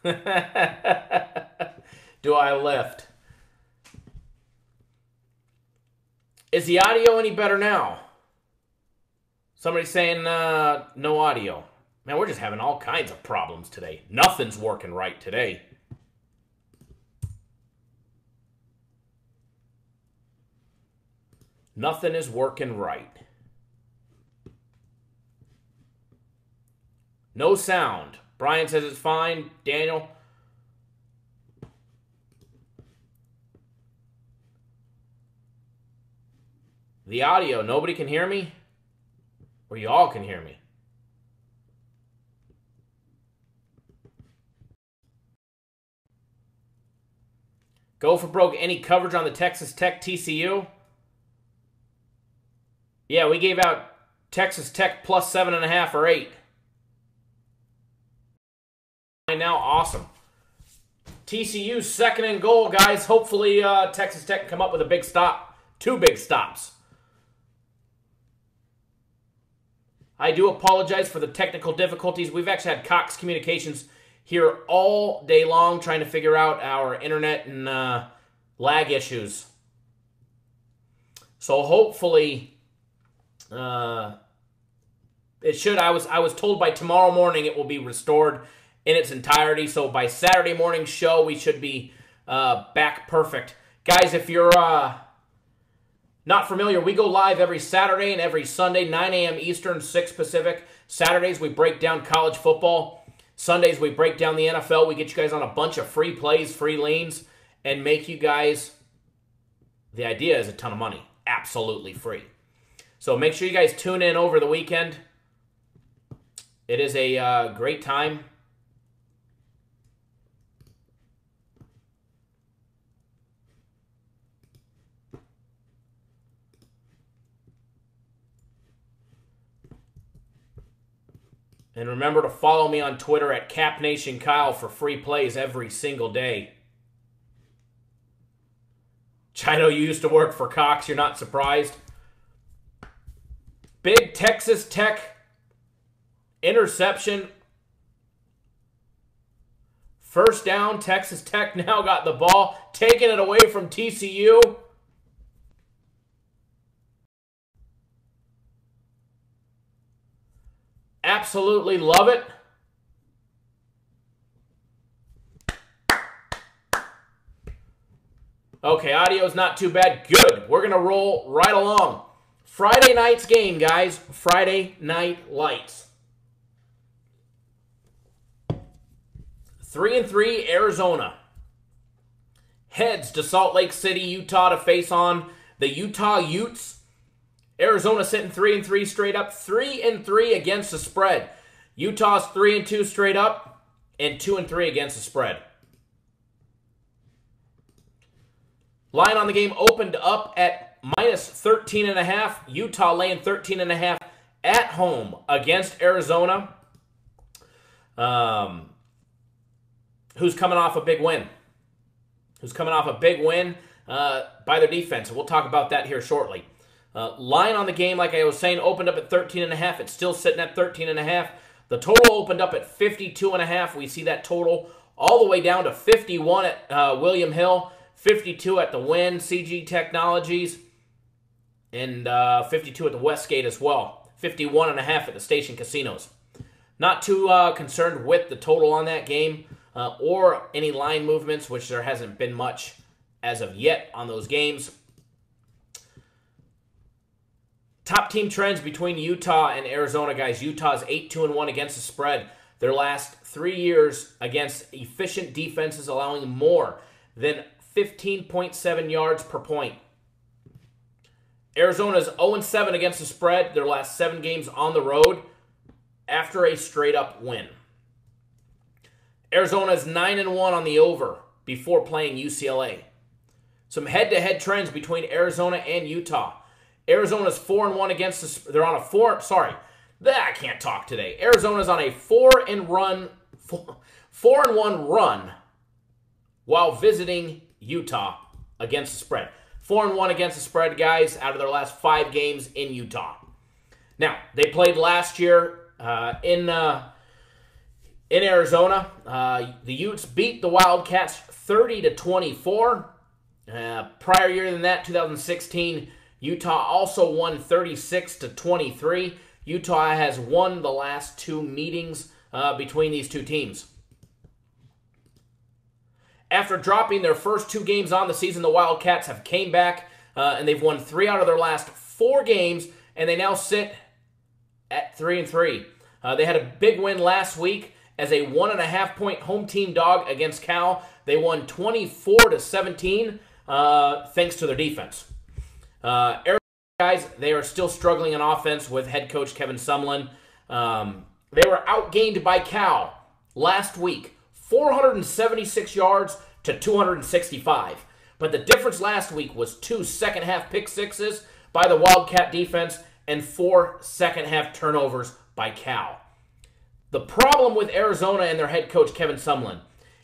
Speaker 1: A3. Do I lift? Is the audio any better now? Somebody's saying no audio. Man, we're just having all kinds of problems today. Nothing's working right today. Nothing is working right. No sound. Brian says it's fine. Daniel. The audio, nobody can hear me? Or you all can hear me? Go for broke. Any coverage on the Texas Tech TCU? Yeah, we gave out Texas Tech plus 7.5 or 8. Now, awesome. TCU second and goal, guys. Hopefully Texas Tech can come up with a big stop. 2 big stops. I do apologize for the technical difficulties. We've actually had Cox Communications here all day long trying to figure out our internet and lag issues. So hopefully it should. I was told by tomorrow morning it will be restored in its entirety. So by Saturday morning's show, we should be back perfect. Guys, if you're not familiar, we go live every Saturday and every Sunday, 9 a.m. Eastern, 6 Pacific. Saturdays, we break down college football. Sundays, we break down the NFL. We get you guys on a bunch of free plays, free leans, and make you guys, the idea is a ton of money. Absolutely free. So make sure you guys tune in over the weekend. It is a great time. And remember to follow me on Twitter at CapNationKyle for free plays every single day. Chino, you used to work for Cox. You're not surprised. Big Texas Tech interception. First down. Texas Tech now got the ball. Taking it away from TCU. Absolutely love it. Okay, audio's not too bad. Good. We're going to roll right along. Friday night's game, guys. Friday Night Lights. 3-3 Arizona heads to Salt Lake City, Utah to face on the Utah Utes. Arizona sitting 3-3 straight up, 3-3 against the spread. Utah's 3-2 straight up, and 2-3 against the spread. Line on the game opened up at minus 13.5. Utah laying 13.5 at home against Arizona. Who's coming off a big win? By their defense. We'll talk about that here shortly. Line on the game, like I was saying, opened up at 13.5. It's still sitting at 13.5. The total opened up at 52.5. We see that total all the way down to 51 at William Hill, 52 at the Wynn, CG Technologies, and 52 at the Westgate as well. 51.5 at the Station Casinos. Not too concerned with the total on that game or any line movements, which there hasn't been much as of yet on those games. Top team trends between Utah and Arizona, guys. Utah's 8-2-1 against the spread. Their last 3 years against efficient defenses, allowing more than 15.7 yards per point. Arizona's 0-7 against the spread, their last 7 games on the road, after a straight-up win. Arizona's 9-1 on the over before playing UCLA. Some head-to-head trends between Arizona and Utah. Arizona's 4-1 against the... They're on a 4... Sorry. I can't talk today. Arizona's on a 4-1 run while visiting Utah against the spread. 4-1 against the spread, guys, out of their last 5 games in Utah. Now, they played last year in Arizona. The Utes beat the Wildcats 30-24. Prior year than that, 2016, Utah also won 36-23. Utah has won the last 2 meetings between these two teams. After dropping their first 2 games on the season, the Wildcats have came back and they've won 3 out of their last 4 games, and they now sit at 3-3. They had a big win last week as a 1.5-point home team dog against Cal. They won 24-17 thanks to their defense. Arizona guys, they are still struggling on offense with head coach Kevin Sumlin. They were outgained by Cal last week, 476 yards to 265. But the difference last week was 2 second-half pick sixes by the Wildcat defense and 4 second-half turnovers by Cal. The problem with Arizona and their head coach Kevin Sumlin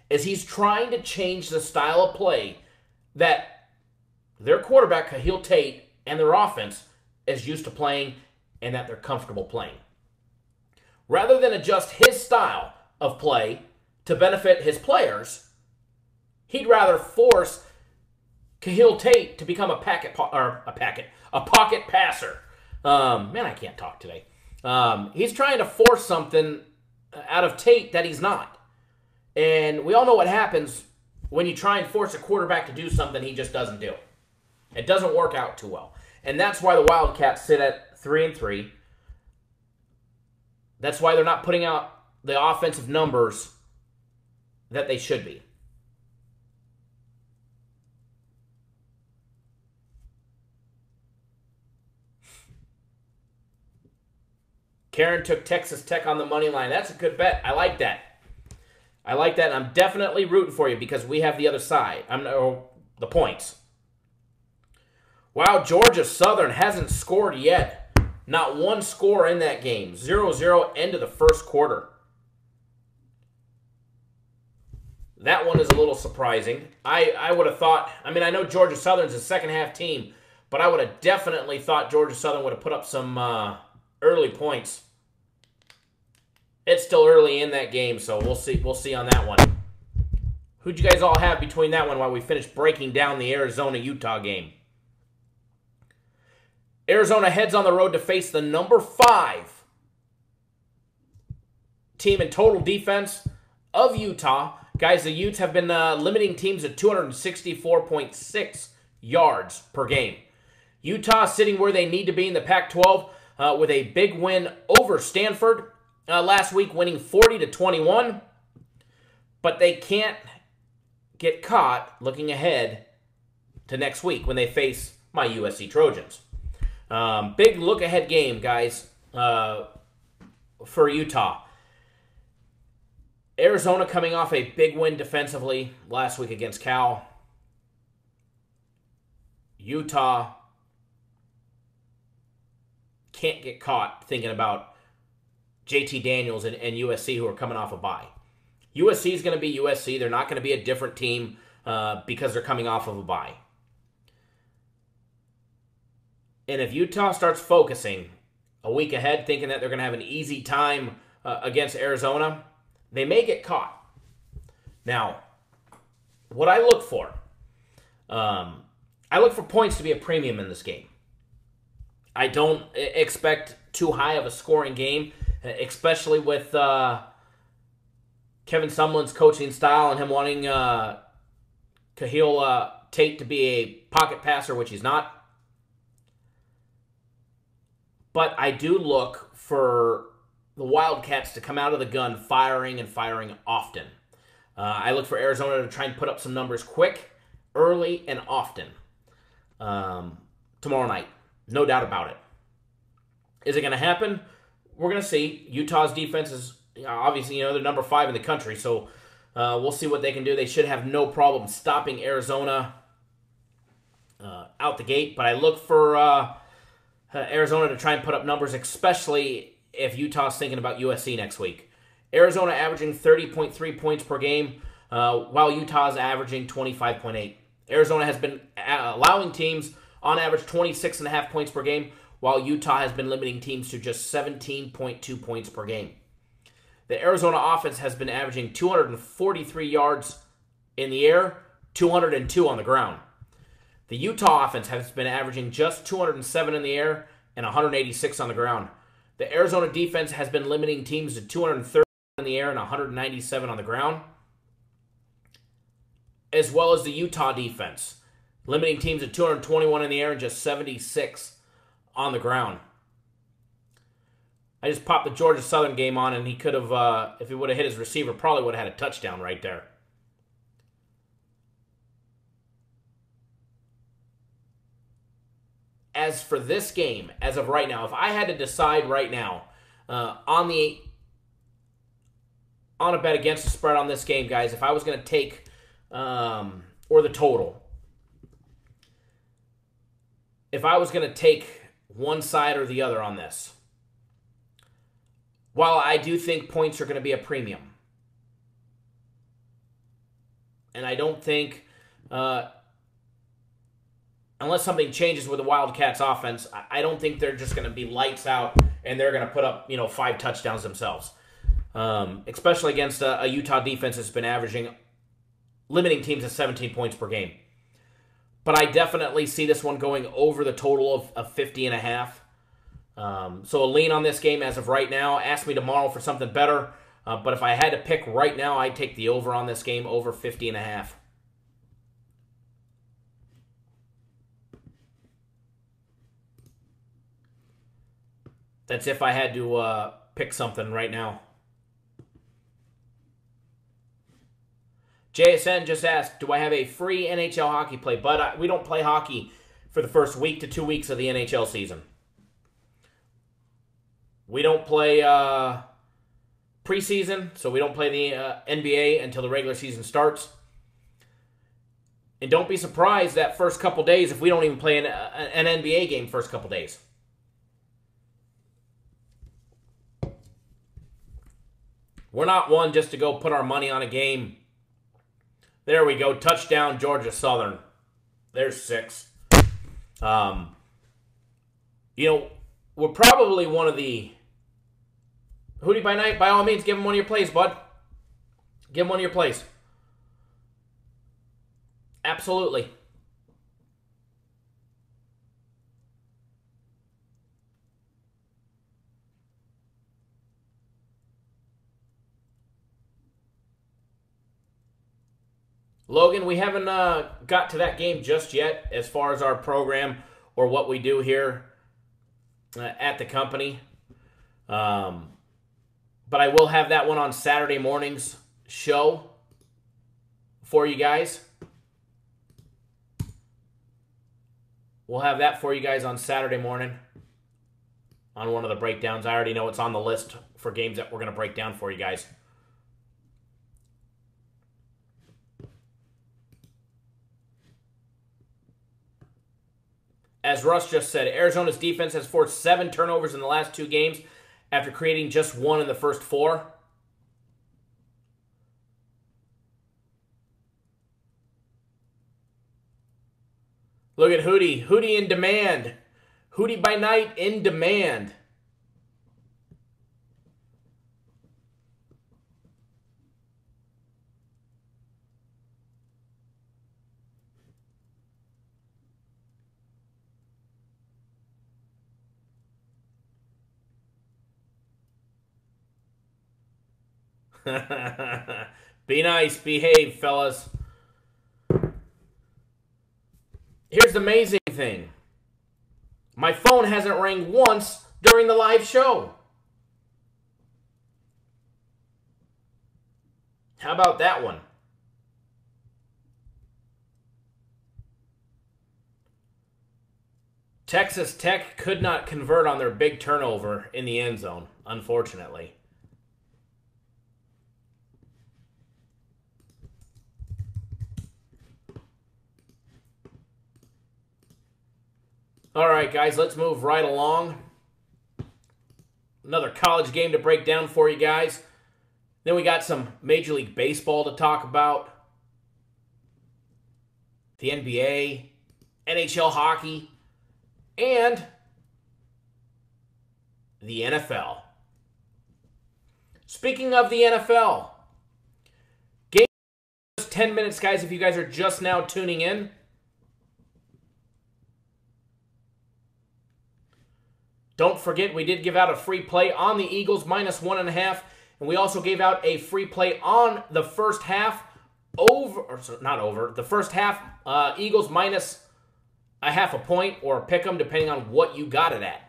Speaker 1: is he's trying to change the style of play that their quarterback, Kahil Tate, and their offense is used to playing and that they're comfortable playing. Rather than adjust his style of play to benefit his players, he'd rather force Kahil Tate to become a pocket passer. Man, I can't talk today. He's trying to force something out of Tate that he's not. And we all know what happens when you try and force a quarterback to do something he just doesn't do. It doesn't work out too well. And that's why the Wildcats sit at 3-3. That's why they're not putting out the offensive numbers that they should be. Karen took Texas Tech on the money line. That's a good bet. I like that. I like that. I'm definitely rooting for you because we have the other side. The points. Wow, Georgia Southern hasn't scored yet. Not one score in that game. 0-0 end of the first quarter. That one is a little surprising. I would have thought, I know Georgia Southern's a second-half team, but I would have definitely thought Georgia Southern would have put up some early points. It's still early in that game, so we'll see on that one. Who'd you guys all have between that one while we finish breaking down the Arizona-Utah game? Arizona heads on the road to face the number 5 team in total defense of Utah. Guys, the Utes have been limiting teams at 264.6 yards per game. Utah sitting where they need to be in the Pac-12 with a big win over Stanford last week, winning 40-21. But they can't get caught looking ahead to next week when they face my USC Trojans. Big look-ahead game, guys, for Utah. Arizona coming off a big win defensively last week against Cal. Utah can't get caught thinking about JT Daniels and USC who are coming off a bye. USC is going to be USC. They're not going to be a different team because they're coming off of a bye. And if Utah starts focusing a week ahead, thinking that they're going to have an easy time against Arizona, they may get caught. Now, what I look for points to be a premium in this game. I don't expect too high of a scoring game, especially with Kevin Sumlin's coaching style and him wanting Kahil Tate to be a pocket passer, which he's not. But I do look for the Wildcats to come out of the gun firing often. I look for Arizona to try and put up some numbers quick, early, and often tomorrow night. No doubt about it. Is it going to happen? We're going to see. Utah's defense is obviously, they're number 5 in the country, so we'll see what they can do. They should have no problem stopping Arizona out the gate, but I look for Arizona to try and put up numbers, especially if Utah's thinking about USC next week. Arizona averaging 30.3 points per game, while Utah's averaging 25.8. Arizona has been allowing teams on average 26.5 points per game, while Utah has been limiting teams to just 17.2 points per game. The Arizona offense has been averaging 243 yards in the air, 202 on the ground. The Utah offense has been averaging just 207 in the air and 186 on the ground. The Arizona defense has been limiting teams to 230 in the air and 197 on the ground, as well as the Utah defense, limiting teams to 221 in the air and just 76 on the ground. I just popped the Georgia Southern game on, and he could have, if he would have hit his receiver, probably would have had a touchdown right there. As for this game, as of right now, if I had to decide right now on a bet against the spread on this game, guys, if I was going to take, or the total, if I was going to take one side or the other on this, while I do think points are going to be a premium, and I don't think, unless something changes with the Wildcats offense, I don't think they're just going to be lights out and they're going to put up, 5 touchdowns themselves. Especially against a Utah defense that's been limiting teams to 17 points per game. But I definitely see this one going over the total of 50.5. So a lean on this game as of right now. Ask me tomorrow for something better. But if I had to pick right now, I'd take the over on this game, over 50.5. That's if I had to pick something right now. JSN just asked, do I have a free NHL hockey play? But we don't play hockey for the first week to 2 weeks of the NHL season. We don't play preseason, so we don't play the NBA until the regular season starts. And don't be surprised that first couple days if we don't even play an NBA game first couple days. We're not one just to go put our money on a game. There we go. Touchdown, Georgia Southern. There's 6. We're probably one of the... Hootie by Night, by all means, give him one of your plays, bud. Give him one of your plays. Absolutely. Logan, we haven't got to that game just yet as far as our program or what we do here at the company. But I will have that one on Saturday morning's show for you guys. We'll have that for you guys on Saturday morning on one of the breakdowns. I already know it's on the list for games that we're going to break down for you guys. As Russ just said, Arizona's defense has forced 7 turnovers in the last 2 games after creating just 1 in the first 4. Look at Hootie. Hootie in demand. Hootie by Night in demand. Be nice, behave, fellas. Here's the amazing thing. My phone hasn't rang once during the live show. How about that one? Texas Tech could not convert on their big turnover in the end zone, unfortunately. All right, guys, let's move right along. Another college game to break down for you guys. Then we got some Major League Baseball to talk about. The NBA, NHL hockey, and the NFL. Speaking of the NFL, game just 10 minutes, guys, if you guys are just now tuning in. Don't forget, we did give out a free play on the Eagles -1.5, and we also gave out a free play on the first half the first half, Eagles -0.5 point, or pick 'em depending on what you got it at.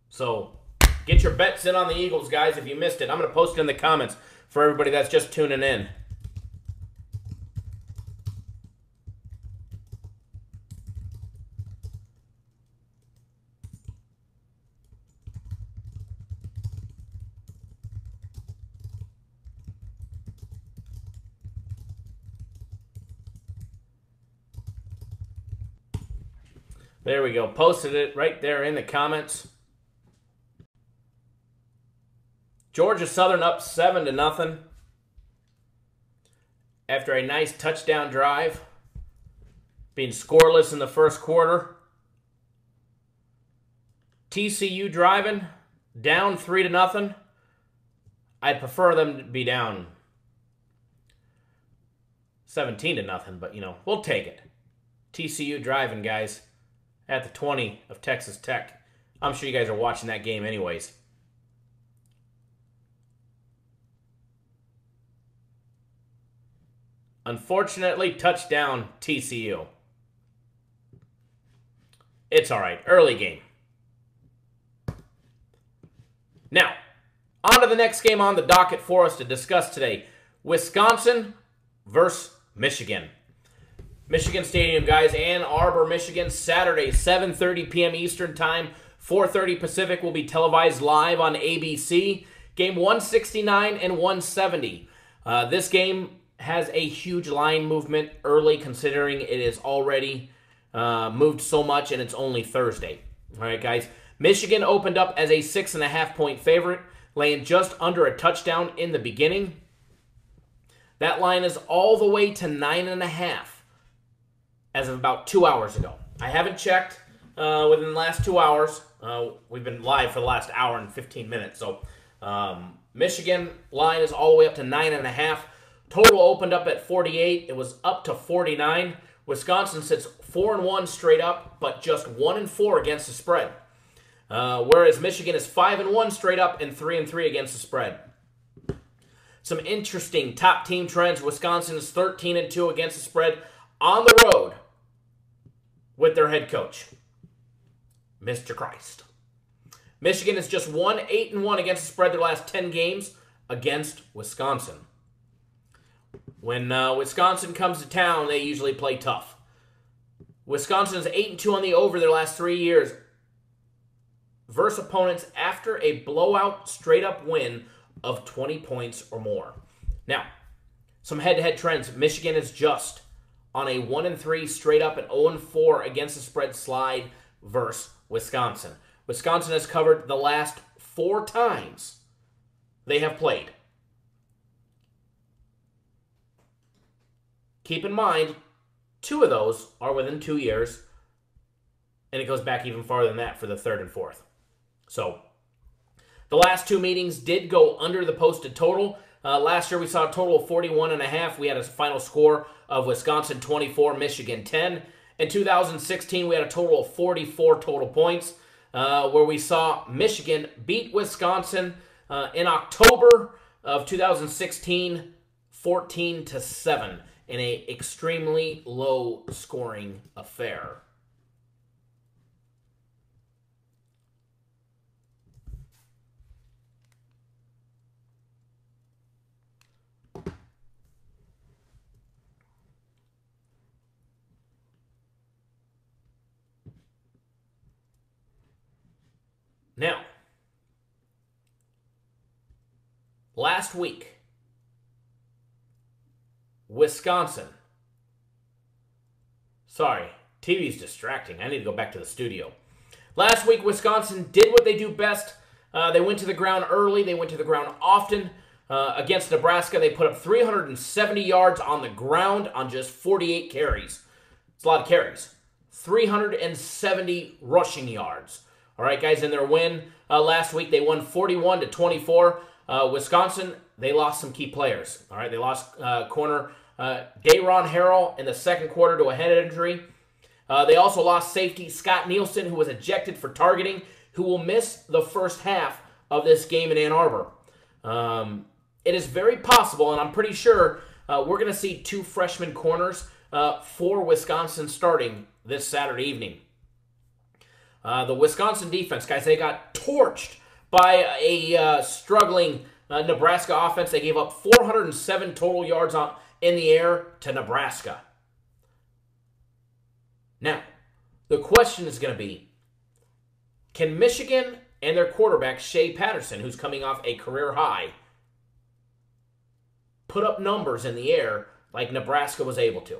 Speaker 1: So, get your bets in on the Eagles, guys, if you missed it. I'm going to post it in the comments for everybody that's just tuning in. There we go. Posted it right there in the comments. Georgia Southern up 7-0 after a nice touchdown drive, being scoreless in the first quarter. TCU driving, down 3-0. I'd prefer them to be down 17-0, but, we'll take it. TCU driving, guys, at the 20 of Texas Tech. I'm sure you guys are watching that game anyways. Unfortunately, touchdown TCU. It's all right. Early game. Now, on to the next game on the docket for us to discuss today. Wisconsin versus Michigan. Michigan Stadium, guys, Ann Arbor, Michigan, Saturday, 7:30 p.m. Eastern Time, 4:30 Pacific, will be televised live on ABC. Game 169 and 170. This game has a huge line movement early, considering it is already moved so much and it's only Thursday. All right, guys. Michigan opened up as a 6.5-point favorite, laying just under a touchdown in the beginning. That line is all the way to 9.5 as of about 2 hours ago. I haven't checked within the last 2 hours. We've been live for the last hour and 15 minutes. So Michigan line is all the way up to 9.5. Total opened up at 48. It was up to 49. Wisconsin sits 4-1 straight up, but just 1-4 against the spread. Whereas Michigan is 5-1 straight up and 3-3 against the spread. Some interesting top team trends. Wisconsin is 13-2 against the spread on the road with their head coach, Mr. Christ. Michigan is just 8-1 against the spread their last 10 games against Wisconsin. When Wisconsin comes to town, they usually play tough. Wisconsin is 8-2 on the over their last 3 years versus opponents after a blowout straight-up win of 20 points or more. Now, some head-to-head trends. Michigan is just on a 1-3 straight-up and 0-4 against the spread slide versus Wisconsin. Wisconsin has covered the last 4 times they have played. Keep in mind, 2 of those are within 2 years, and it goes back even farther than that for the 3rd and 4th. So, the last 2 meetings did go under the posted total. Last year we saw a total of 41.5. We had a final score of Wisconsin 24, Michigan 10. In 2016, we had a total of 44 total points, where we saw Michigan beat Wisconsin in October of 2016, 14-7. in an extremely low-scoring affair. Now, last week, Wisconsin. Sorry, TV's distracting. I need to go back to the studio. Last week, Wisconsin did what they do best. They went to the ground early. They went to the ground often. Against Nebraska, they put up 370 yards on the ground on just 48 carries. It's a lot of carries. 370 rushing yards. All right, guys, in their win last week, they won 41-24. Wisconsin, they lost some key players. All right, they lost corner Dayron Harrell in the second quarter to a head injury. They also lost safety Scott Nielsen, who was ejected for targeting, who will miss the first half of this game in Ann Arbor. It is very possible, and I'm pretty sure we're going to see two freshman corners for Wisconsin starting this Saturday evening. The Wisconsin defense, guys, they got torched by a struggling Nebraska offense. They gave up 407 total yards in the air to Nebraska. Now, the question is going to be, can Michigan and their quarterback, Shea Patterson, who's coming off a career high, put up numbers in the air like Nebraska was able to?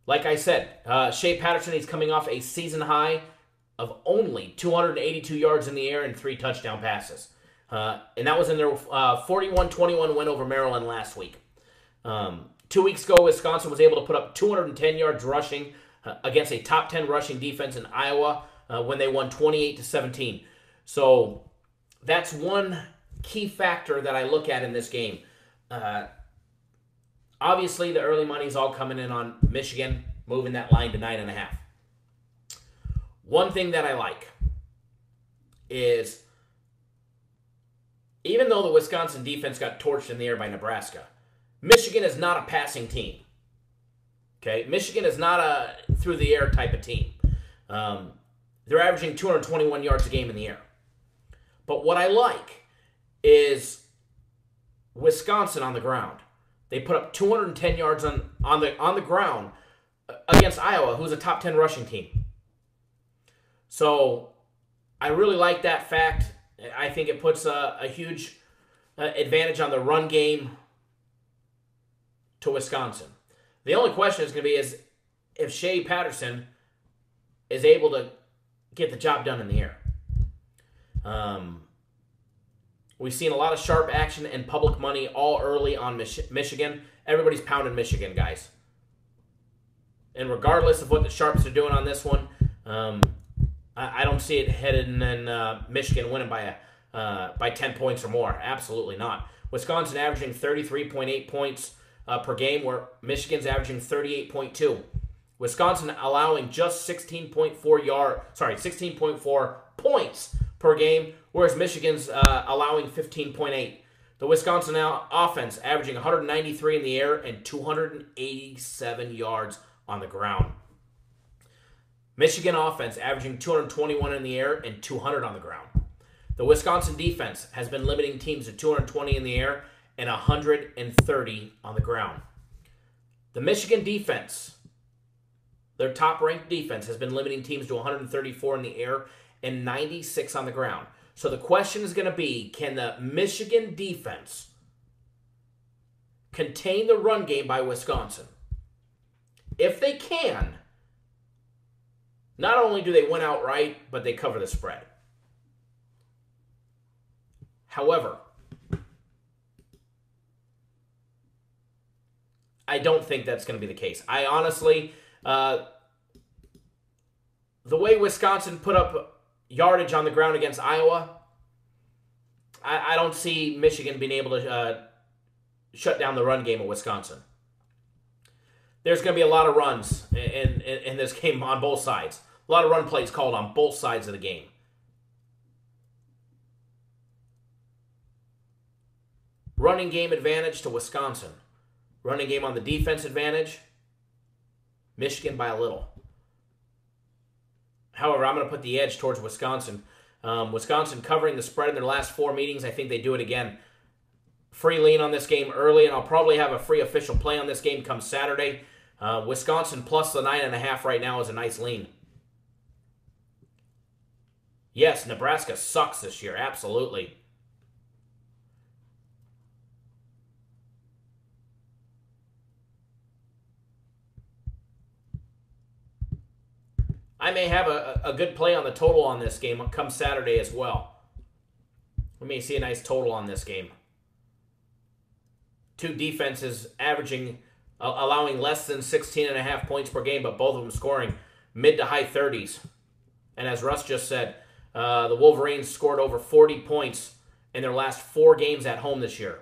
Speaker 1: Like I said, Shea Patterson, he's coming off a season high of only 282 yards in the air and 3 touchdown passes. And that was in their 41-21 win over Maryland last week. 2 weeks ago, Wisconsin was able to put up 210 yards rushing against a top 10 rushing defense in Iowa when they won 28-17. So that's one key factor that I look at in this game. Obviously, the early money is all coming in on Michigan, moving that line to 9.5. One thing that I like is, even though the Wisconsin defense got torched in the air by Nebraska, Michigan is not a passing team. Okay? Michigan is not a through-the-air type of team. They're averaging 221 yards a game in the air. But what I like is Wisconsin on the ground. They put up 210 yards on the ground against Iowa, who's a top 10 rushing team. So I really like that fact. I think it puts a huge advantage on the run game to Wisconsin. The only question is going to be is if Shea Patterson is able to get the job done in the air. We've seen a lot of sharp action and public money all early on Michigan. Everybody's pounding Michigan, guys. And regardless of what the Sharps are doing on this one, I don't see it headed in Michigan winning by 10 points or more. Absolutely not. Wisconsin averaging 33.8 points per game, where Michigan's averaging 38.2. Wisconsin allowing just 16.4 points per game, whereas Michigan's allowing 15.8. The Wisconsin offense averaging 193 in the air and 287 yards on the ground. Michigan offense averaging 221 in the air and 200 on the ground. The Wisconsin defense has been limiting teams to 220 in the air and 130 on the ground. The Michigan defense, their top-ranked defense, has been limiting teams to 134 in the air and 96 on the ground. So the question is going to be, can the Michigan defense contain the run game by Wisconsin? If they can, not only do they win outright, but they cover the spread. However, I don't think that's going to be the case. I honestly, the way Wisconsin put up yardage on the ground against Iowa, I don't see Michigan being able to shut down the run game of Wisconsin. There's going to be a lot of runs in this game on both sides. A lot of run plays called on both sides of the game. Running game advantage to Wisconsin. Running game on the defense advantage. Michigan by a little. However, I'm going to put the edge towards Wisconsin. Wisconsin covering the spread in their last 4 meetings. I think they do it again. Free lean on this game early, and I'll probably have a free official play on this game come Saturday. Wisconsin plus the 9.5 right now is a nice lean. Yes, Nebraska sucks this year. Absolutely. I may have a good play on the total on this game come Saturday as well. We may see a nice total on this game. Two defenses averaging, allowing less than 16.5 points per game, but both of them scoring mid to high 30s. And as Russ just said, the Wolverines scored over 40 points in their last 4 games at home this year.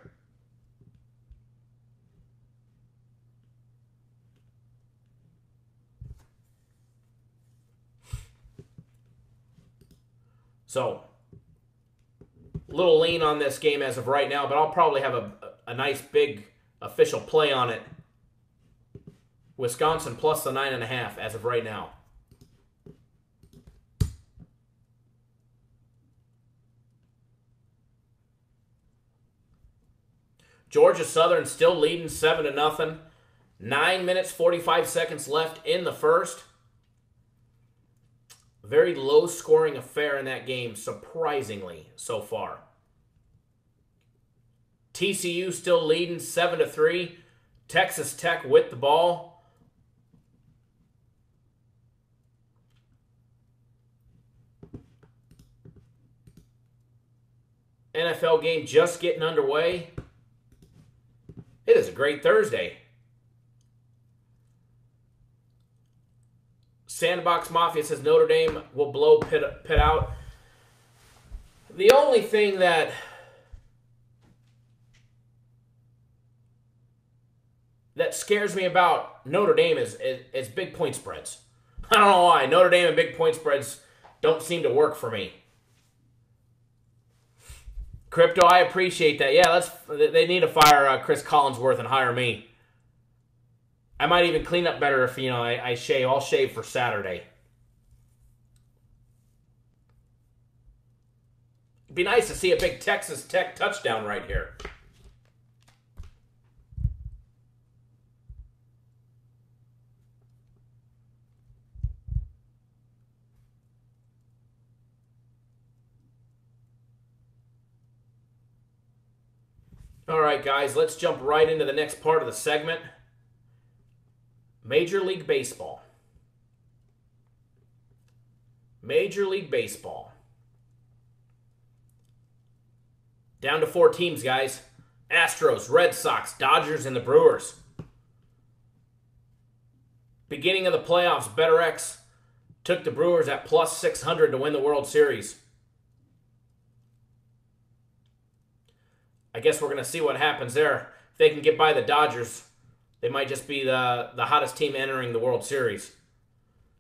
Speaker 1: So, little lean on this game as of right now, but I'll probably have a nice big official play on it. Wisconsin plus the 9.5 as of right now. Georgia Southern still leading 7-0. 9 minutes, 45 seconds left in the first. Very low-scoring affair in that game, surprisingly, so far. TCU still leading 7-3. Texas Tech with the ball. NFL game just getting underway. It is a great Thursday. Sandbox Mafia says Notre Dame will blow Pitt out. The only thing that scares me about Notre Dame is big point spreads. I don't know why. Notre Dame and big point spreads don't seem to work for me. Crypto, I appreciate that. Yeah, they need to fire Chris Collinsworth and hire me. I might even clean up better if, I shave. I'll shave for Saturday. It'd be nice to see a big Texas Tech touchdown right here. All right, guys, let's jump right into the next part of the segment. Major League Baseball. Major League Baseball. Down to 4 teams, guys. Astros, Red Sox, Dodgers, and the Brewers. Beginning of the playoffs, BetterX took the Brewers at plus 600 to win the World Series. I guess we're going to see what happens there. If they can get by the Dodgers, they might just be the hottest team entering the World Series.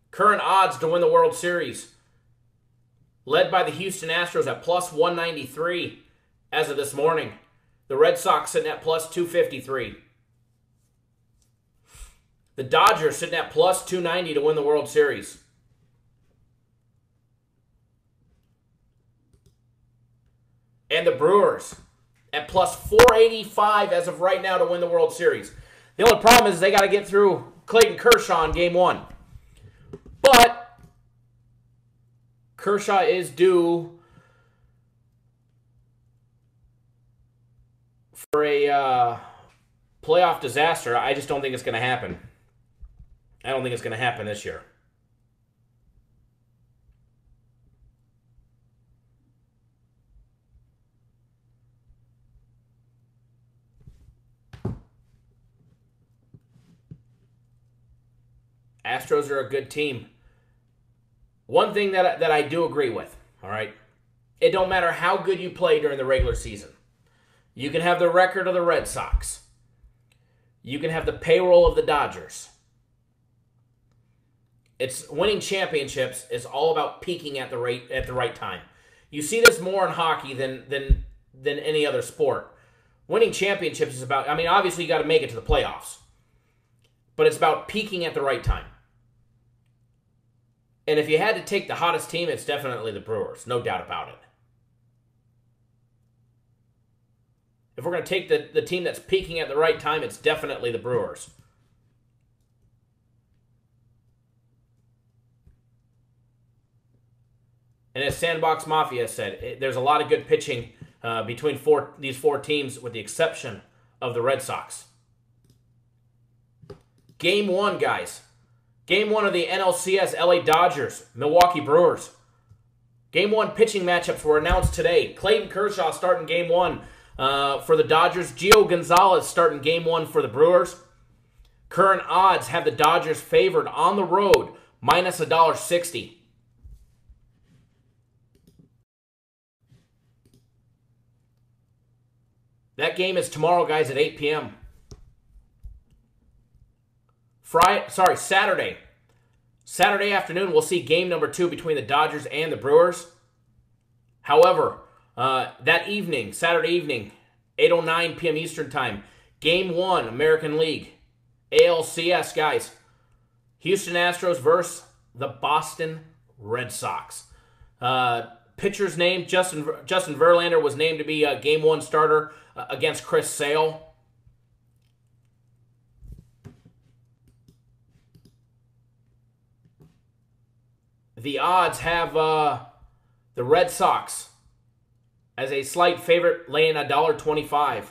Speaker 1: Current odds to win the World Series. Led by the Houston Astros at plus 193 as of this morning. The Red Sox sitting at plus 253. The Dodgers sitting at plus 290 to win the World Series. And the Brewers at plus 485 as of right now to win the World Series. The only problem is they got to get through Clayton Kershaw in Game 1. But Kershaw is due for a playoff disaster. I just don't think it's going to happen. I don't think it's going to happen this year. Astros are a good team. One thing that I do agree with, all right, it don't matter how good you play during the regular season. You can have the record of the Red Sox. You can have the payroll of the Dodgers. It's winning championships is all about peaking at the right time. You see this more in hockey than any other sport. Winning championships is about, I mean, obviously you got to make it to the playoffs. But it's about peaking at the right time. And if you had to take the hottest team, it's definitely the Brewers. No doubt about it. If we're going to take the team that's peaking at the right time, it's definitely the Brewers. And as Sandbox Mafia said, there's a lot of good pitching between these four teams, with the exception of the Red Sox. Game 1, guys. Game 1 of the NLCS, LA Dodgers, Milwaukee Brewers. Game 1 pitching matchups were announced today. Clayton Kershaw starting Game 1 for the Dodgers. Gio Gonzalez starting Game 1 for the Brewers. Current odds have the Dodgers favored on the road, minus $1.60. That game is tomorrow, guys, at 8 p.m. Saturday. Saturday afternoon, we'll see game number 2 between the Dodgers and the Brewers. However, that evening, Saturday evening, 8:09 p.m. Eastern Time, Game 1, American League, ALCS, guys. Houston Astros versus the Boston Red Sox. Pitcher's name, Justin Verlander was named to be a Game 1 starter against Chris Sale. The odds have the Red Sox as a slight favorite, laying $1.25.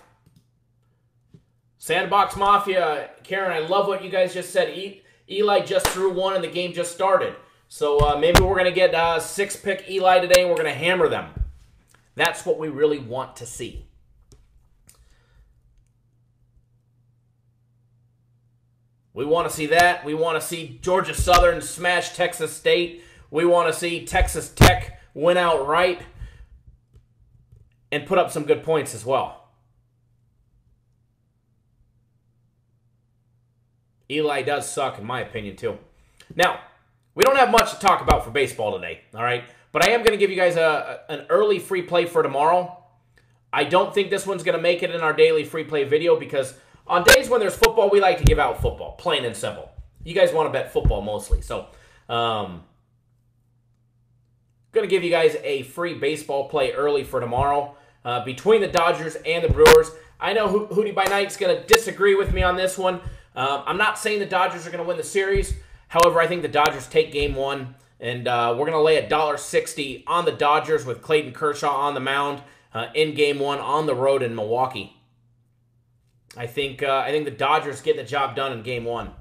Speaker 1: Sandbox Mafia, Karen, I love what you guys just said. Eli just threw one and the game just started. So maybe we're going to get 6-pick Eli today and we're going to hammer them. That's what we really want to see. We want to see that. We want to see Georgia Southern smash Texas State. We want to see Texas Tech win outright and put up some good points as well. Eli does suck, in my opinion, too. Now, we don't have much to talk about for baseball today, all right? But I am going to give you guys an early free play for tomorrow. I don't think this one's going to make it in our daily free play video because on days when there's football, we like to give out football, plain and simple. You guys want to bet football mostly. So, going to give you guys a free baseball play early for tomorrow between the Dodgers and the Brewers. I know Hootie by Night's going to disagree with me on this one. I'm not saying the Dodgers are going to win the series. However, I think the Dodgers take Game 1, and we're going to lay $1.60 on the Dodgers with Clayton Kershaw on the mound in Game 1 on the road in Milwaukee. I think the Dodgers get the job done in Game 1.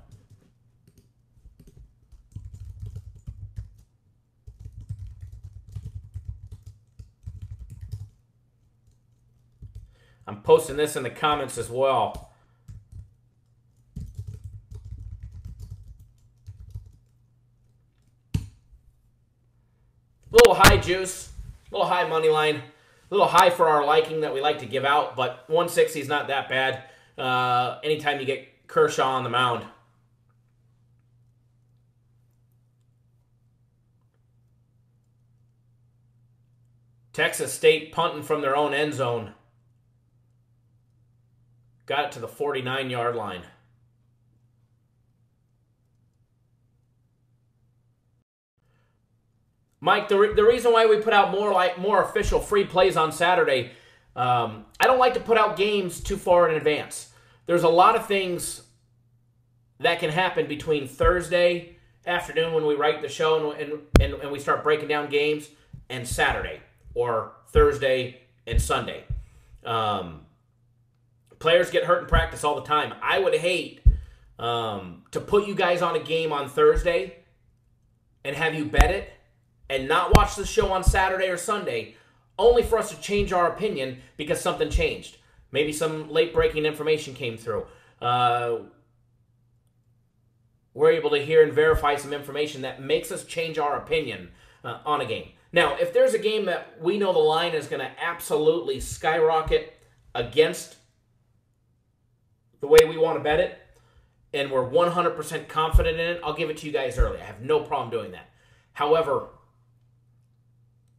Speaker 1: I'm posting this in the comments as well. A little high juice, a little high money line, a little high for our liking that we like to give out, but 160 is not that bad anytime you get Kershaw on the mound. Texas State punting from their own end zone. Got it to the 49-yard line. Mike, the reason why we put out more official free plays on Saturday, I don't like to put out games too far in advance. There's a lot of things that can happen between Thursday afternoon when we write the show and we start breaking down games and Saturday or Thursday and Sunday. Players get hurt in practice all the time. I would hate to put you guys on a game on Thursday and have you bet it and not watch the show on Saturday or Sunday, only for us to change our opinion because something changed. Maybe some late-breaking information came through. We're able to hear and verify some information that makes us change our opinion on a game. Now, if there's a game that we know the line is going to absolutely skyrocket against the way we want to bet it, and we're 100% confident in it, I'll give it to you guys early. I have no problem doing that. However,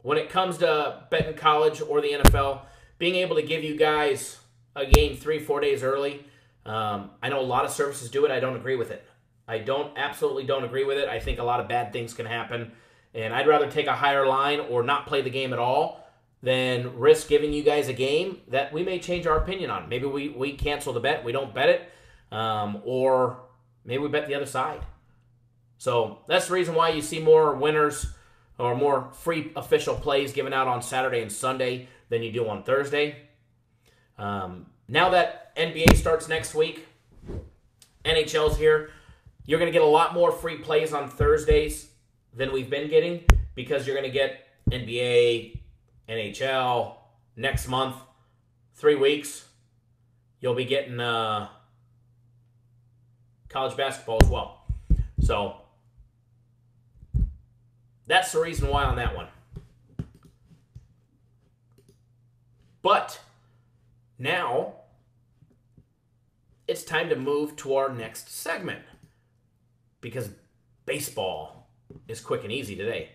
Speaker 1: when it comes to betting college or the NFL, being able to give you guys a game 3-4 days early. I know a lot of services do it. I don't agree with it. Absolutely don't agree with it. I think a lot of bad things can happen. And I'd rather take a higher line or not play the game at all than risk giving you guys a game that we may change our opinion on. Maybe we cancel the bet, we don't bet it, or maybe we bet the other side. So that's the reason why you see more winners or more free official plays given out on Saturday and Sunday than you do on Thursday. Now that NBA starts next week, NHL's here, you're going to get a lot more free plays on Thursdays than we've been getting because you're going to get NBA, NHL, next month, 3 weeks. You'll be getting college basketball as well. So that's the reason why on that one. But now it's time to move to our next segment because baseball is quick and easy today.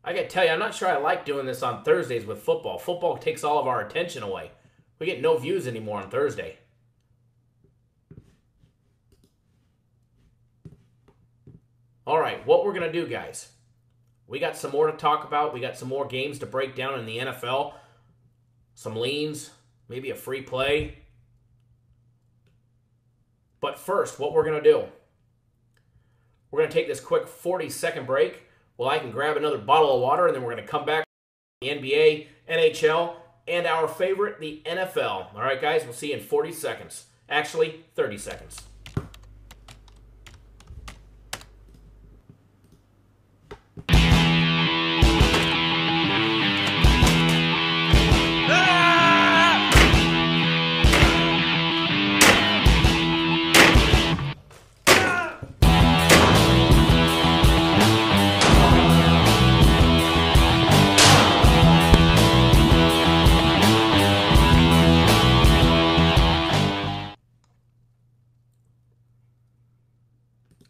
Speaker 1: I gotta tell you, I'm not sure I like doing this on Thursdays with football. Football takes all of our attention away. We get no views anymore on Thursday. All right, what we're going to do, guys, we got some more to talk about. We got some more games to break down in the NFL. Some leans, maybe a free play. But first, what we're going to do, we're going to take this quick 40-second break while I can grab another bottle of water, and then we're going to come back to the NBA, NHL, and our favorite, the NFL. All right, guys, we'll see you in 40 seconds. Actually, 30 seconds.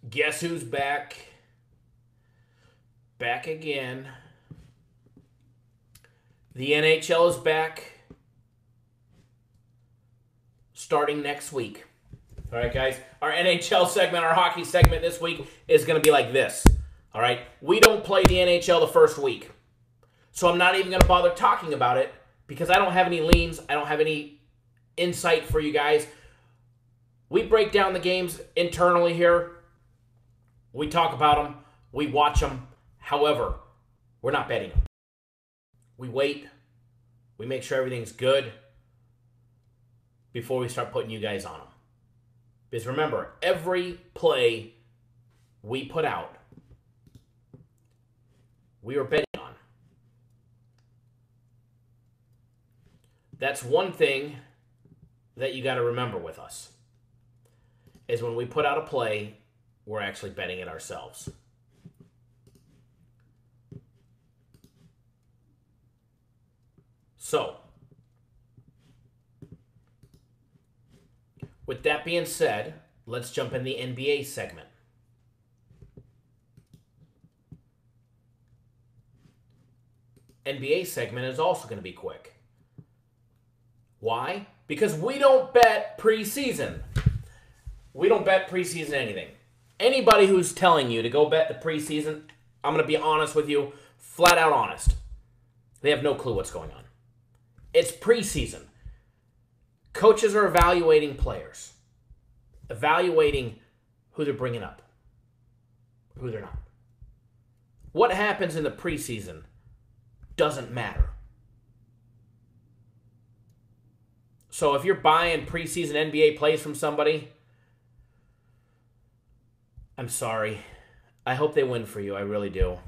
Speaker 1: Guess who's back? Back again. The NHL is back starting next week. All right, guys. Our NHL segment, our hockey segment this week is going to be like this. All right? We don't play the NHL the first week. So I'm not even going to bother talking about it because I don't have any leans. I don't have any insight for you guys. We break down the games internally here. We talk about them. We watch them. However, we're not betting them. We wait. We make sure everything's good before we start putting you guys on them. Because remember, every play we put out, we are betting on. That's one thing that you got to remember with us, is when we put out a play, we're actually betting it ourselves. So, with that being said, let's jump in the NBA segment. NBA segment is also going to be quick. Why? Because we don't bet preseason. We don't bet preseason anything. Anybody who's telling you to go bet the preseason, I'm going to be honest with you, flat out honest. They have no clue what's going on. It's preseason. Coaches are evaluating players, evaluating who they're bringing up, who they're not. What happens in the preseason doesn't matter. So if you're buying preseason NBA plays from somebody, I'm sorry. I hope they win for you. I really do.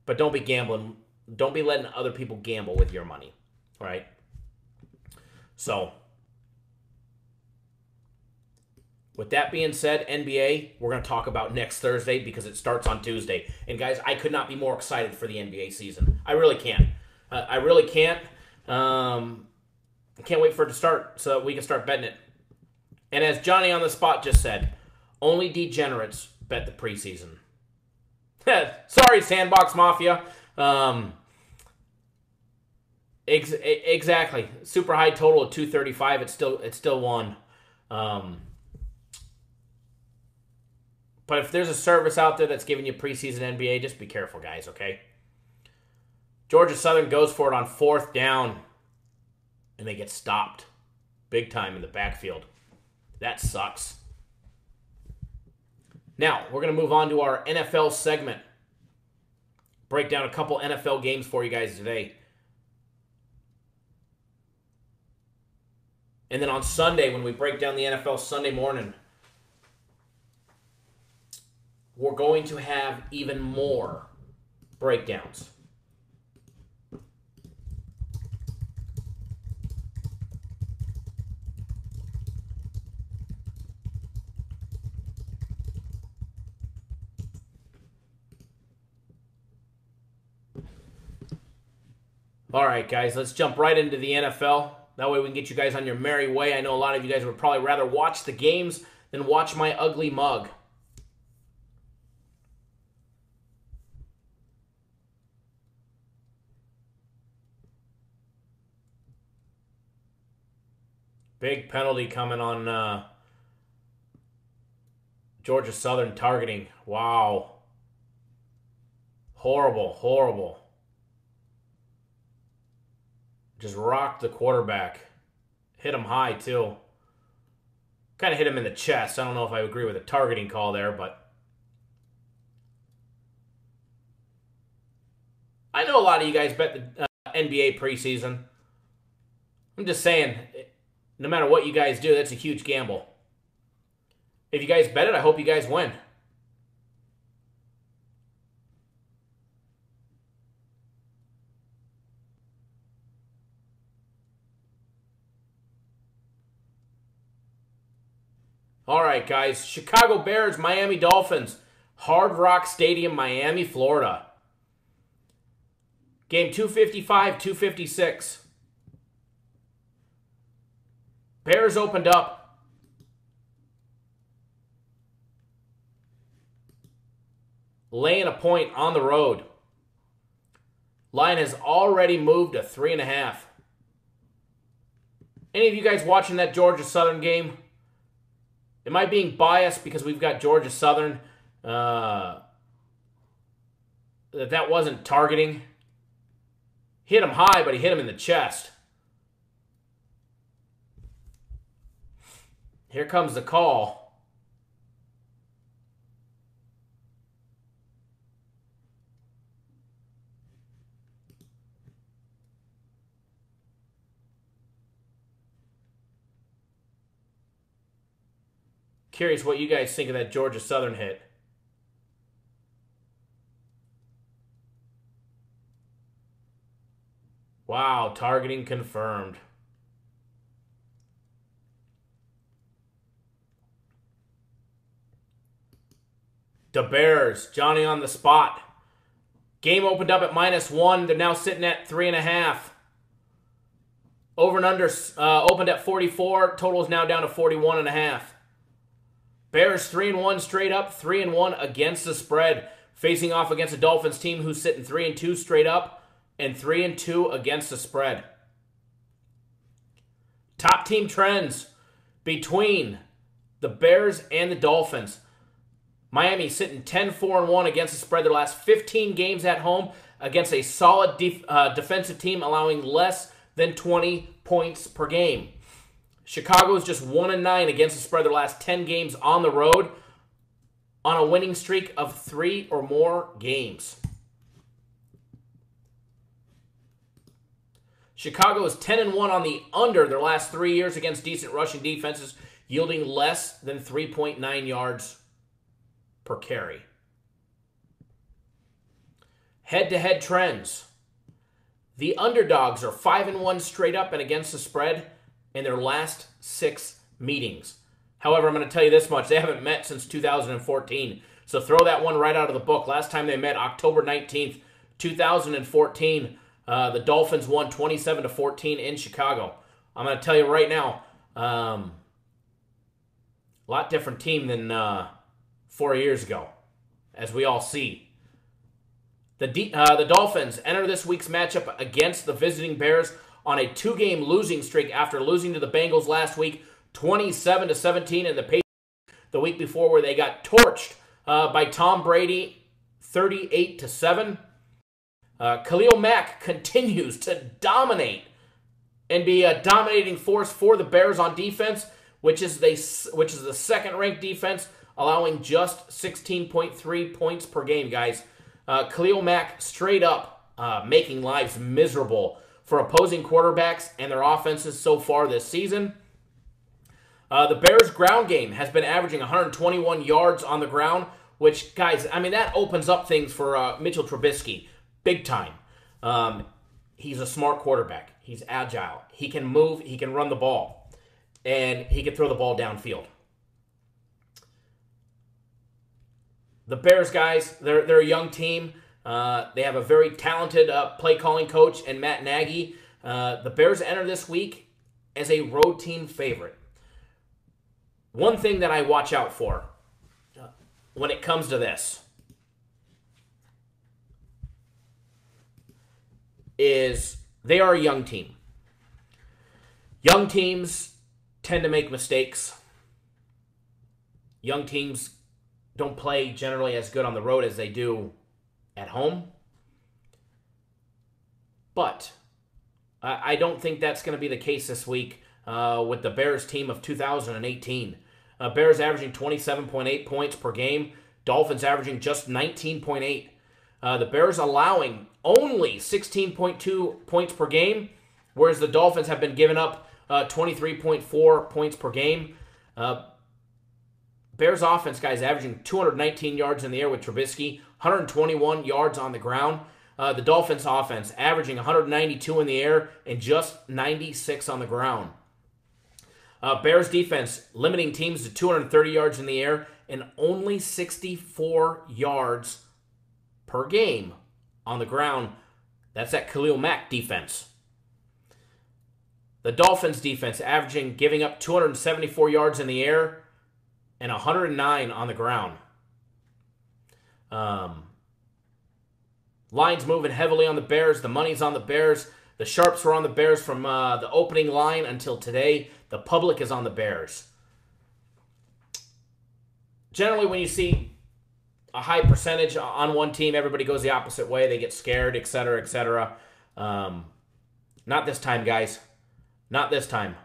Speaker 1: But don't be gambling. Don't be letting other people gamble with your money. All right? So, with that being said, NBA, we're going to talk about next Thursday because it starts on Tuesday. And guys, I could not be more excited for the NBA season. I really can't. I really can't. I can't wait for it to start so that we can start betting it. And as Johnny on the spot just said, only degenerates bet the preseason. Sorry, Sandbox Mafia. Exactly. Super high total of 235. It still won. But if there's a service out there that's giving you preseason NBA, just be careful, guys, okay? Georgia Southern goes for it on 4th down, and they get stopped big time in the backfield. That sucks. Now, we're going to move on to our NFL segment. Break down a couple NFL games for you guys today. And then on Sunday, when we break down the NFL Sunday morning, we're going to have even more breakdowns. All right, guys, let's jump right into the NFL. That way we can get you guys on your merry way. I know a lot of you guys would probably rather watch the games than watch my ugly mug. Big penalty coming on Georgia Southern targeting. Wow. Horrible, horrible. Just rocked the quarterback. Hit him high, too. Kind of hit him in the chest. I don't know if I agree with the targeting call there, but I know a lot of you guys bet the NBA preseason. I'm just saying, no matter what you guys do, that's a huge gamble. If you guys bet it, I hope you guys win. All right, guys. Chicago Bears, Miami Dolphins. Hard Rock Stadium, Miami, Florida. Game 255, 256. Bears opened up. Laying a point on the road. Line has already moved to 3.5. Any of you guys watching that Georgia Southern game? Am I being biased because we've got Georgia Southern? That wasn't targeting. Hit him high, but he hit him in the chest. Here comes the call. Curious what you guys think of that Georgia Southern hit. Wow, targeting confirmed. The Bears, Johnny on the spot. Game opened up at -1. They're now sitting at 3.5. Over and under opened at 44. Total is now down to 41.5. Bears 3-1 straight up, 3-1 against the spread. Facing off against a Dolphins team who's sitting 3-2 straight up and 3-2 against the spread. Top team trends between the Bears and the Dolphins. Miami sitting 10-4-1 against the spread their last 15 games at home against a solid defensive team allowing less than 20 points per game. Chicago is just 1-9 against the spread their last 10 games on the road on a winning streak of 3 or more games. Chicago is 10-1 on the under their last 3 years against decent rushing defenses, yielding less than 3.9 yards per carry. Head-to-head trends. The underdogs are 5-1 straight up and against the spread in their last 6 meetings. However, I'm going to tell you this much. They haven't met since 2014. So throw that one right out of the book. Last time they met, October 19th, 2014, the Dolphins won 27-14 in Chicago. I'm going to tell you right now, a lot different team than 4 years ago, as we all see. The Dolphins enter this week's matchup against the visiting Bears on a 2-game losing streak after losing to the Bengals last week, 27-17, and the Patriots the week before, where they got torched by Tom Brady, 38-7. Khalil Mack continues to dominate and be a dominating force for the Bears on defense, which is the second-ranked defense, allowing just 16.3 points per game, guys. Khalil Mack straight up making lives miserable for opposing quarterbacks and their offenses so far this season. The Bears' ground game has been averaging 121 yards on the ground, which, guys, I mean, that opens up things for Mitchell Trubisky big time. He's a smart quarterback. He's agile. He can move. He can run the ball. And he can throw the ball downfield. The Bears, guys, they're a young team. They have a very talented play-calling coach and Matt Nagy. The Bears enter this week as a road team favorite. One thing that I watch out for when it comes to this is they are a young team. Young teams tend to make mistakes. Young teams don't play generally as good on the road as they do at home. But I don't think that's going to be the case this week with the Bears team of 2018. Bears averaging 27.8 points per game. Dolphins averaging just 19.8. The Bears allowing only 16.2 points per game, whereas the Dolphins have been giving up 23.4 points per game. Bears offense, guys, averaging 219 yards in the air with Trubisky, 121 yards on the ground. The Dolphins offense averaging 192 in the air and just 96 on the ground. Bears defense limiting teams to 230 yards in the air and only 64 yards per game on the ground. That's that Khalil Mack defense. The Dolphins defense giving up 274 yards in the air and 109 on the ground. Lines moving heavily on the Bears. The money's on the Bears. The sharps were on the Bears from the opening line until today. The public is on the Bears. Generally, when you see a high percentage on one team, everybody goes the opposite way. They get scared, etc., etc. Not this time, guys. Not this time.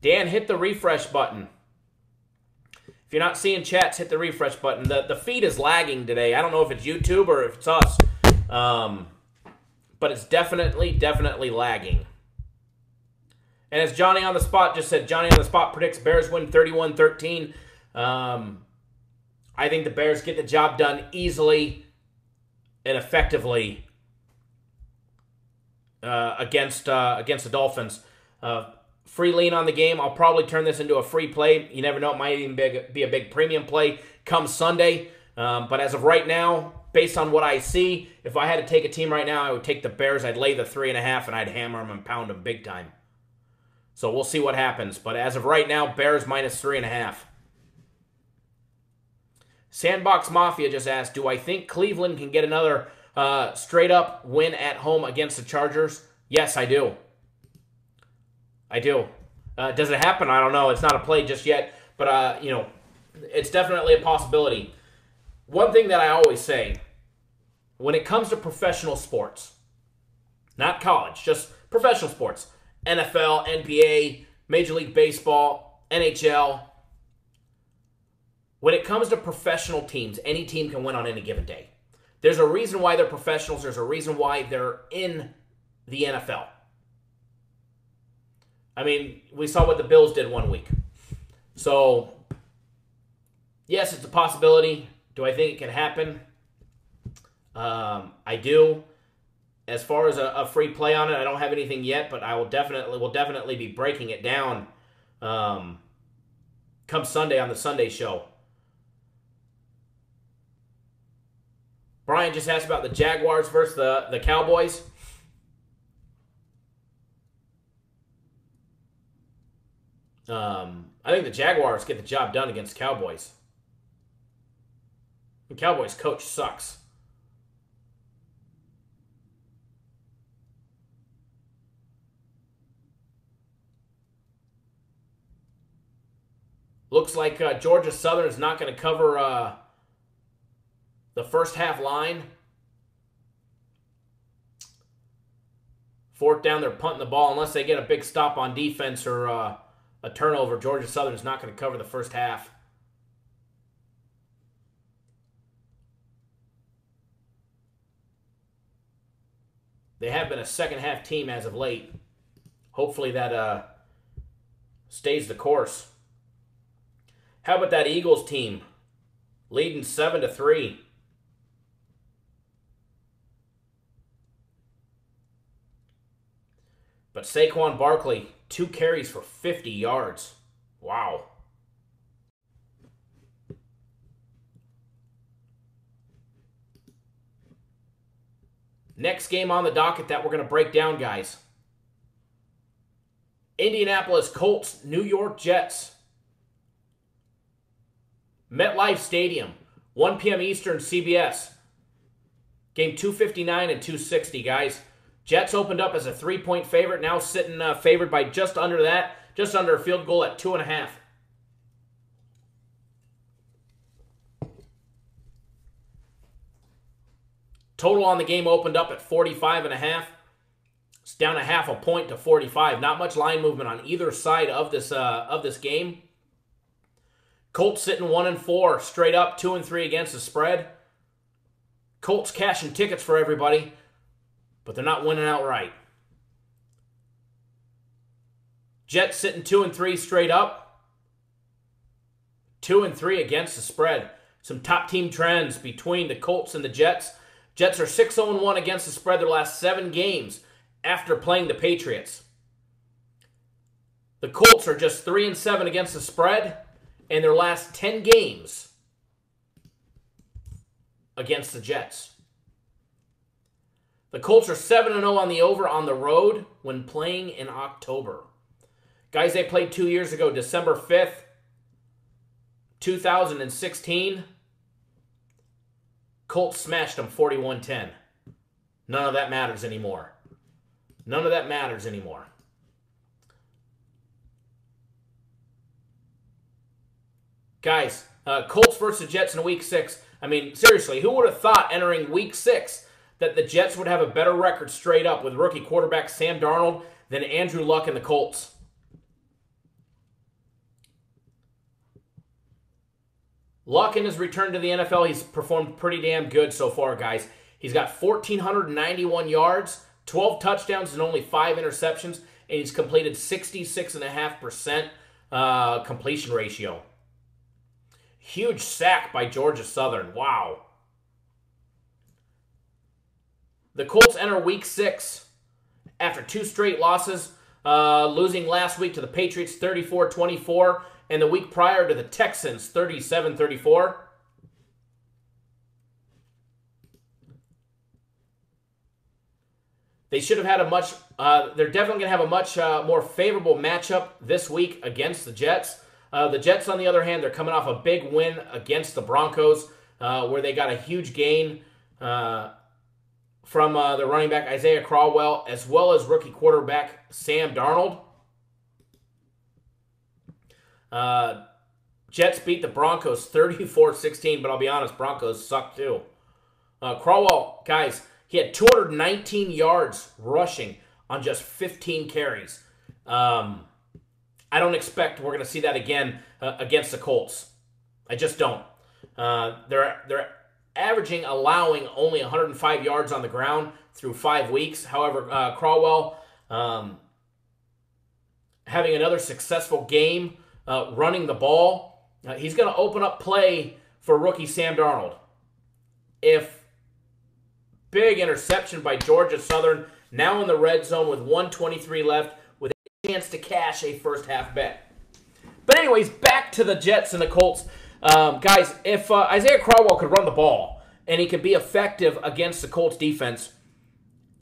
Speaker 1: Dan, hit the refresh button. If you're not seeing chats, hit the refresh button. The feed is lagging today. I don't know if it's YouTube or if it's us. But it's definitely lagging. And as Johnny on the Spot just said, Johnny on the Spot predicts Bears win 31-13. I think the Bears get the job done easily and effectively against the Dolphins. Free lean on the game. I'll probably turn this into a free play. You never know. It might even be a big premium play come Sunday. But as of right now, based on what I see, if I had to take a team right now, I would take the Bears. I'd lay the 3.5, and I'd hammer them and pound them big time. So we'll see what happens. But as of right now, Bears minus 3.5. Sandbox Mafia just asked, do I think Cleveland can get another straight-up win at home against the Chargers? Yes, I do. I do. Does it happen? I don't know. It's not a play just yet. But, it's definitely a possibility. One thing that I always say, when it comes to professional sports, not college, just professional sports, NFL, NBA, Major League Baseball, NHL, when it comes to professional teams, any team can win on any given day. There's a reason why they're professionals. There's a reason why they're in the NFL. I mean, we saw what the Bills did one week. So, yes, it's a possibility. Do I think it can happen? I do. As far as a free play on it, I don't have anything yet, but I will definitely be breaking it down come Sunday on the Sunday show. Brian just asked about the Jaguars versus the Cowboys. I think the Jaguars get the job done against the Cowboys. The Cowboys coach sucks. Looks like Georgia Southern is not going to cover the first half line. Fourth down, they're punting the ball unless they get a big stop on defense or a turnover. Georgia Southern is not going to cover the first half. They have been a second half team as of late. Hopefully that stays the course. How about that Eagles team leading 7-3? But Saquon Barkley, 2 carries for 50 yards. Wow. Next game on the docket that we're going to break down, guys. Indianapolis Colts, New York Jets. MetLife Stadium, 1 p.m. Eastern, CBS. Game 259 and 260, guys. Jets opened up as a 3-point favorite, now sitting favored by just under that, just under a field goal at 2.5. Total on the game opened up at 45.5. It's down a half a point to 45. Not much line movement on either side of this game. Colts sitting 1-4, straight up 2-3 against the spread. Colts cashing tickets for everybody, but they're not winning outright. Jets sitting 2-3 straight up, 2-3 against the spread. Some top team trends between the Colts and the Jets. Jets are 6-1 against the spread their last 7 games after playing the Patriots. The Colts are just 3-7 against the spread in their last 10 games against the Jets. The Colts are 7-0 on the over on the road when playing in October. Guys, they played 2 years ago, December 5th, 2016. Colts smashed them 41-10. None of that matters anymore. None of that matters anymore. Guys, Colts versus Jets in Week 6. I mean, seriously, who would have thought entering Week 6 that the Jets would have a better record straight up with rookie quarterback Sam Darnold than Andrew Luck and the Colts? Luck in his return to the NFL, he's performed pretty damn good so far, guys. He's got 1,491 yards, 12 touchdowns, and only 5 interceptions, and he's completed 66.5% completion ratio. Huge sack by Georgia Southern. Wow. The Colts enter Week 6 after 2 straight losses, losing last week to the Patriots 34-24, and the week prior to the Texans 37-34. They should have had a much, they're definitely going to have a much more favorable matchup this week against the Jets. The Jets, on the other hand, they're coming off a big win against the Broncos, where they got a huge gain from the running back Isaiah Crowell, as well as rookie quarterback Sam Darnold. Jets beat the Broncos 34-16, but I'll be honest, Broncos suck too. Crowell, guys, he had 219 yards rushing on just 15 carries. I don't expect we're going to see that again against the Colts. I just don't. They're averaging, allowing only 105 yards on the ground through 5 weeks. However, Crowell having another successful game running the ball. He's going to open up play for rookie Sam Darnold. If big interception by Georgia Southern, now in the red zone with 1:23 left, with a chance to cash a first half bet. But anyways, back to the Jets and the Colts. Guys, if Isaiah Crowell could run the ball and he could be effective against the Colts defense,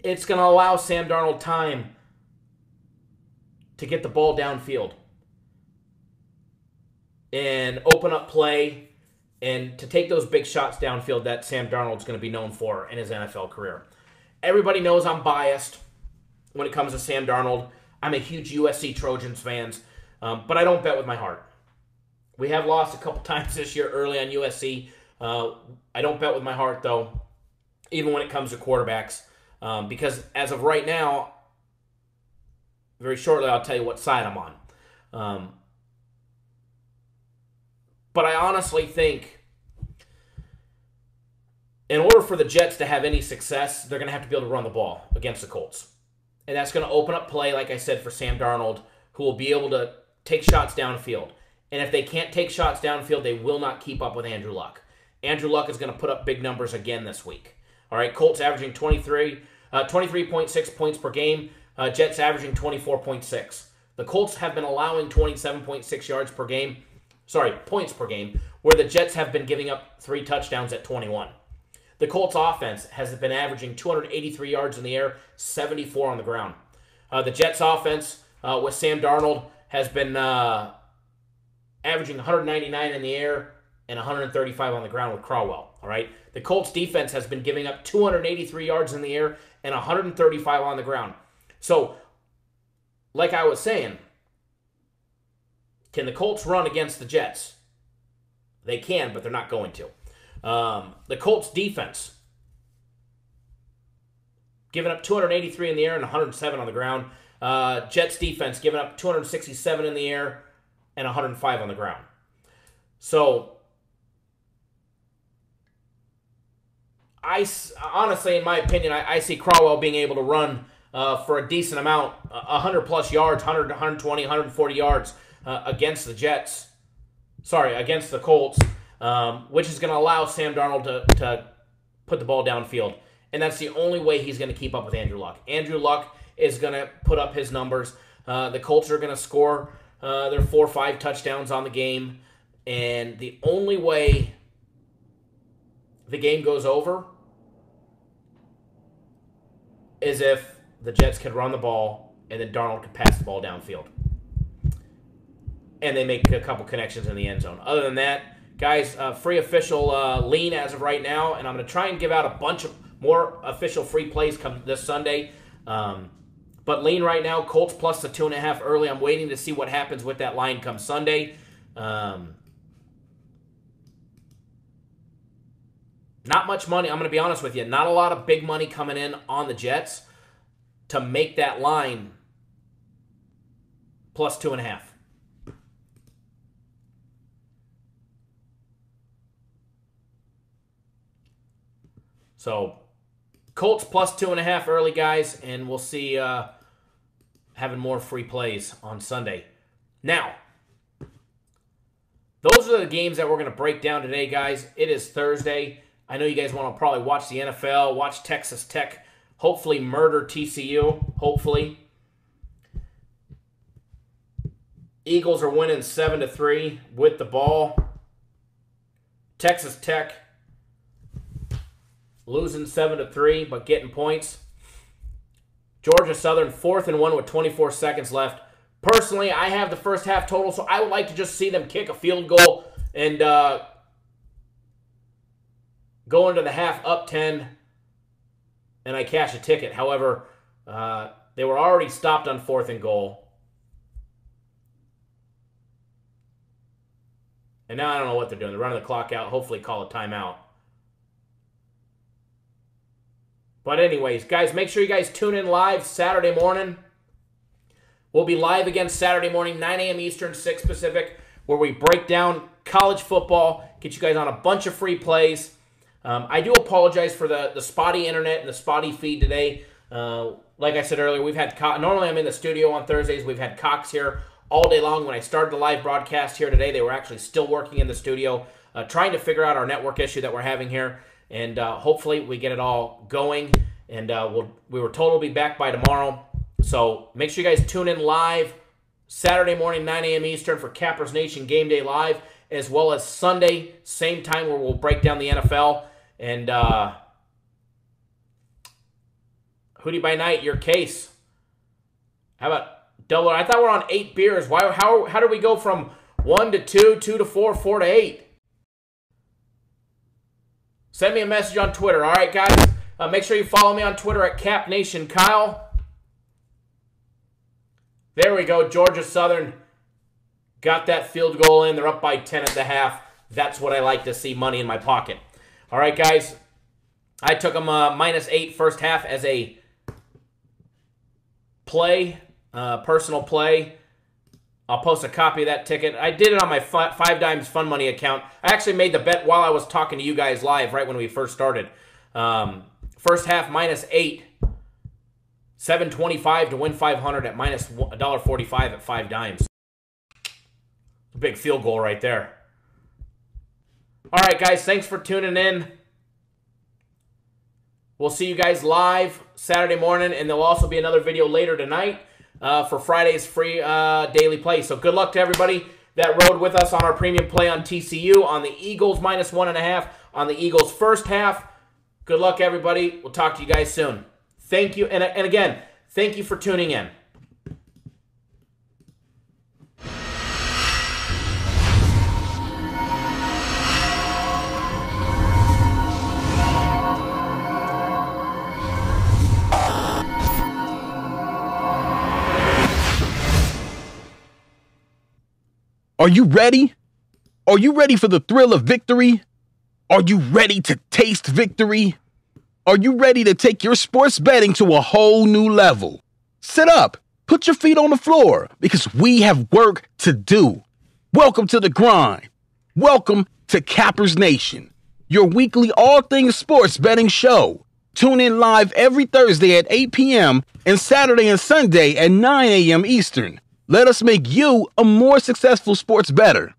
Speaker 1: it's going to allow Sam Darnold time to get the ball downfield. and open up play and to take those big shots downfield that Sam Darnold's going to be known for in his NFL career. Everybody knows I'm biased when it comes to Sam Darnold. I'm a huge USC Trojans fan, but I don't bet with my heart. We have lost a couple times this year early on USC. I don't bet with my heart, though, even when it comes to quarterbacks, because as of right now, very shortly I'll tell you what side I'm on. But I honestly think in order for the Jets to have any success, they're going to have to be able to run the ball against the Colts. And that's going to open up play, like I said, for Sam Darnold, who will be able to take shots downfield. And if they can't take shots downfield, they will not keep up with Andrew Luck. Andrew Luck is going to put up big numbers again this week. All right, Colts averaging 23.6 points per game. Jets averaging 24.6. The Colts have been allowing 27.6 yards per game. Points per game, where the Jets have been giving up 3 touchdowns at 21. The Colts offense has been averaging 283 yards in the air, 74 on the ground. The Jets offense with Sam Darnold has been averaging 199 in the air and 135 on the ground with Crowell. All right. The Colts defense has been giving up 283 yards in the air and 135 on the ground. So, like I was saying, can the Colts run against the Jets? They can, but they're not going to. The Colts defense giving up 283 in the air and 107 on the ground. Jets defense giving up 267 in the air and 105 on the ground. So, honestly, in my opinion, I see Crowell being able to run for a decent amount, 100-plus yards, 100, 120, 140 yards against the against the Colts, which is going to allow Sam Darnold to put the ball downfield. And that's the only way he's going to keep up with Andrew Luck. Andrew Luck is going to put up his numbers. The Colts are going to score their 4 or 5 touchdowns on the game. And the only way the game goes over is if the Jets could run the ball and then Darnold could pass the ball downfield. And they make a couple connections in the end zone. Other than that, guys, free official lean as of right now. And I'm going to try and give out a bunch of more official free plays come this Sunday. But lean right now, Colts plus the 2.5 early. I'm waiting to see what happens with that line come Sunday. Not much money. I'm going to be honest with you. Not a lot of big money coming in on the Jets to make that line plus 2.5. So, Colts plus 2.5 early, guys, and we'll see having more free plays on Sunday. Now, those are the games that we're going to break down today, guys. It is Thursday. I know you guys want to probably watch the NFL, watch Texas Tech, hopefully murder TCU, hopefully. Eagles are winning 7-3 with the ball. Texas Tech losing 7-3, but getting points. Georgia Southern 4th and 1 with 24 seconds left. Personally, I have the first half total, so I would like to just see them kick a field goal and go into the half up 10, and I cash a ticket. However, they were already stopped on 4th and goal. And now I don't know what they're doing. They're running the clock out, hopefully call a timeout. But anyways, guys, make sure you guys tune in live Saturday morning. We'll be live again Saturday morning, 9 a.m. Eastern, 6 Pacific, where we break down college football, get you guys on a bunch of free plays. I do apologize for the spotty internet and the spotty feed today. Like I said earlier, we've had normally I'm in the studio on Thursdays. We've had Cox here all day long. When I started the live broadcast here today, they were actually still working in the studio, trying to figure out our network issue that we're having here. And hopefully we get it all going. And we were told we'll be back by tomorrow. So make sure you guys tune in live Saturday morning, 9 a.m. Eastern for Cappers Nation Game Day Live, as well as Sunday, same time where we'll break down the NFL. And Hootie by Night, your case. How about double? I thought we're on 8 beers. How did we go from 1 to 2, 2 to 4, 4 to 8. Send me a message on Twitter. All right, guys. Make sure you follow me on Twitter at CapNationKyle. There we go. Georgia Southern got that field goal in. They're up by 10 at the half. That's what I like to see, money in my pocket. All right, guys. I took them -8 first half as a play, personal play. I'll post a copy of that ticket. I did it on my 5 Dimes Fun Money account. I actually made the bet while I was talking to you guys live right when we first started. First half -8. $7.25 to win 500 at -$1.45 at 5 Dimes. Big field goal right there. All right, guys. Thanks for tuning in. We'll see you guys live Saturday morning, and there'll also be another video later tonight for Friday's free daily play. So good luck to everybody that rode with us on our premium play on TCU, on the Eagles -1.5, on the Eagles first half. Good luck, everybody. We'll talk to you guys soon. Thank you. And again, thank you for tuning in.
Speaker 2: Are you ready? Are you ready for the thrill of victory? Are you ready to taste victory? Are you ready to take your sports betting to a whole new level? Sit up, put your feet on the floor, because we have work to do. Welcome to the grind. Welcome to Cappers Nation, your weekly all things sports betting show. Tune in live every Thursday at 8 p.m. and Saturday and Sunday at 9 a.m. Eastern. Let us make you a more successful sports bettor.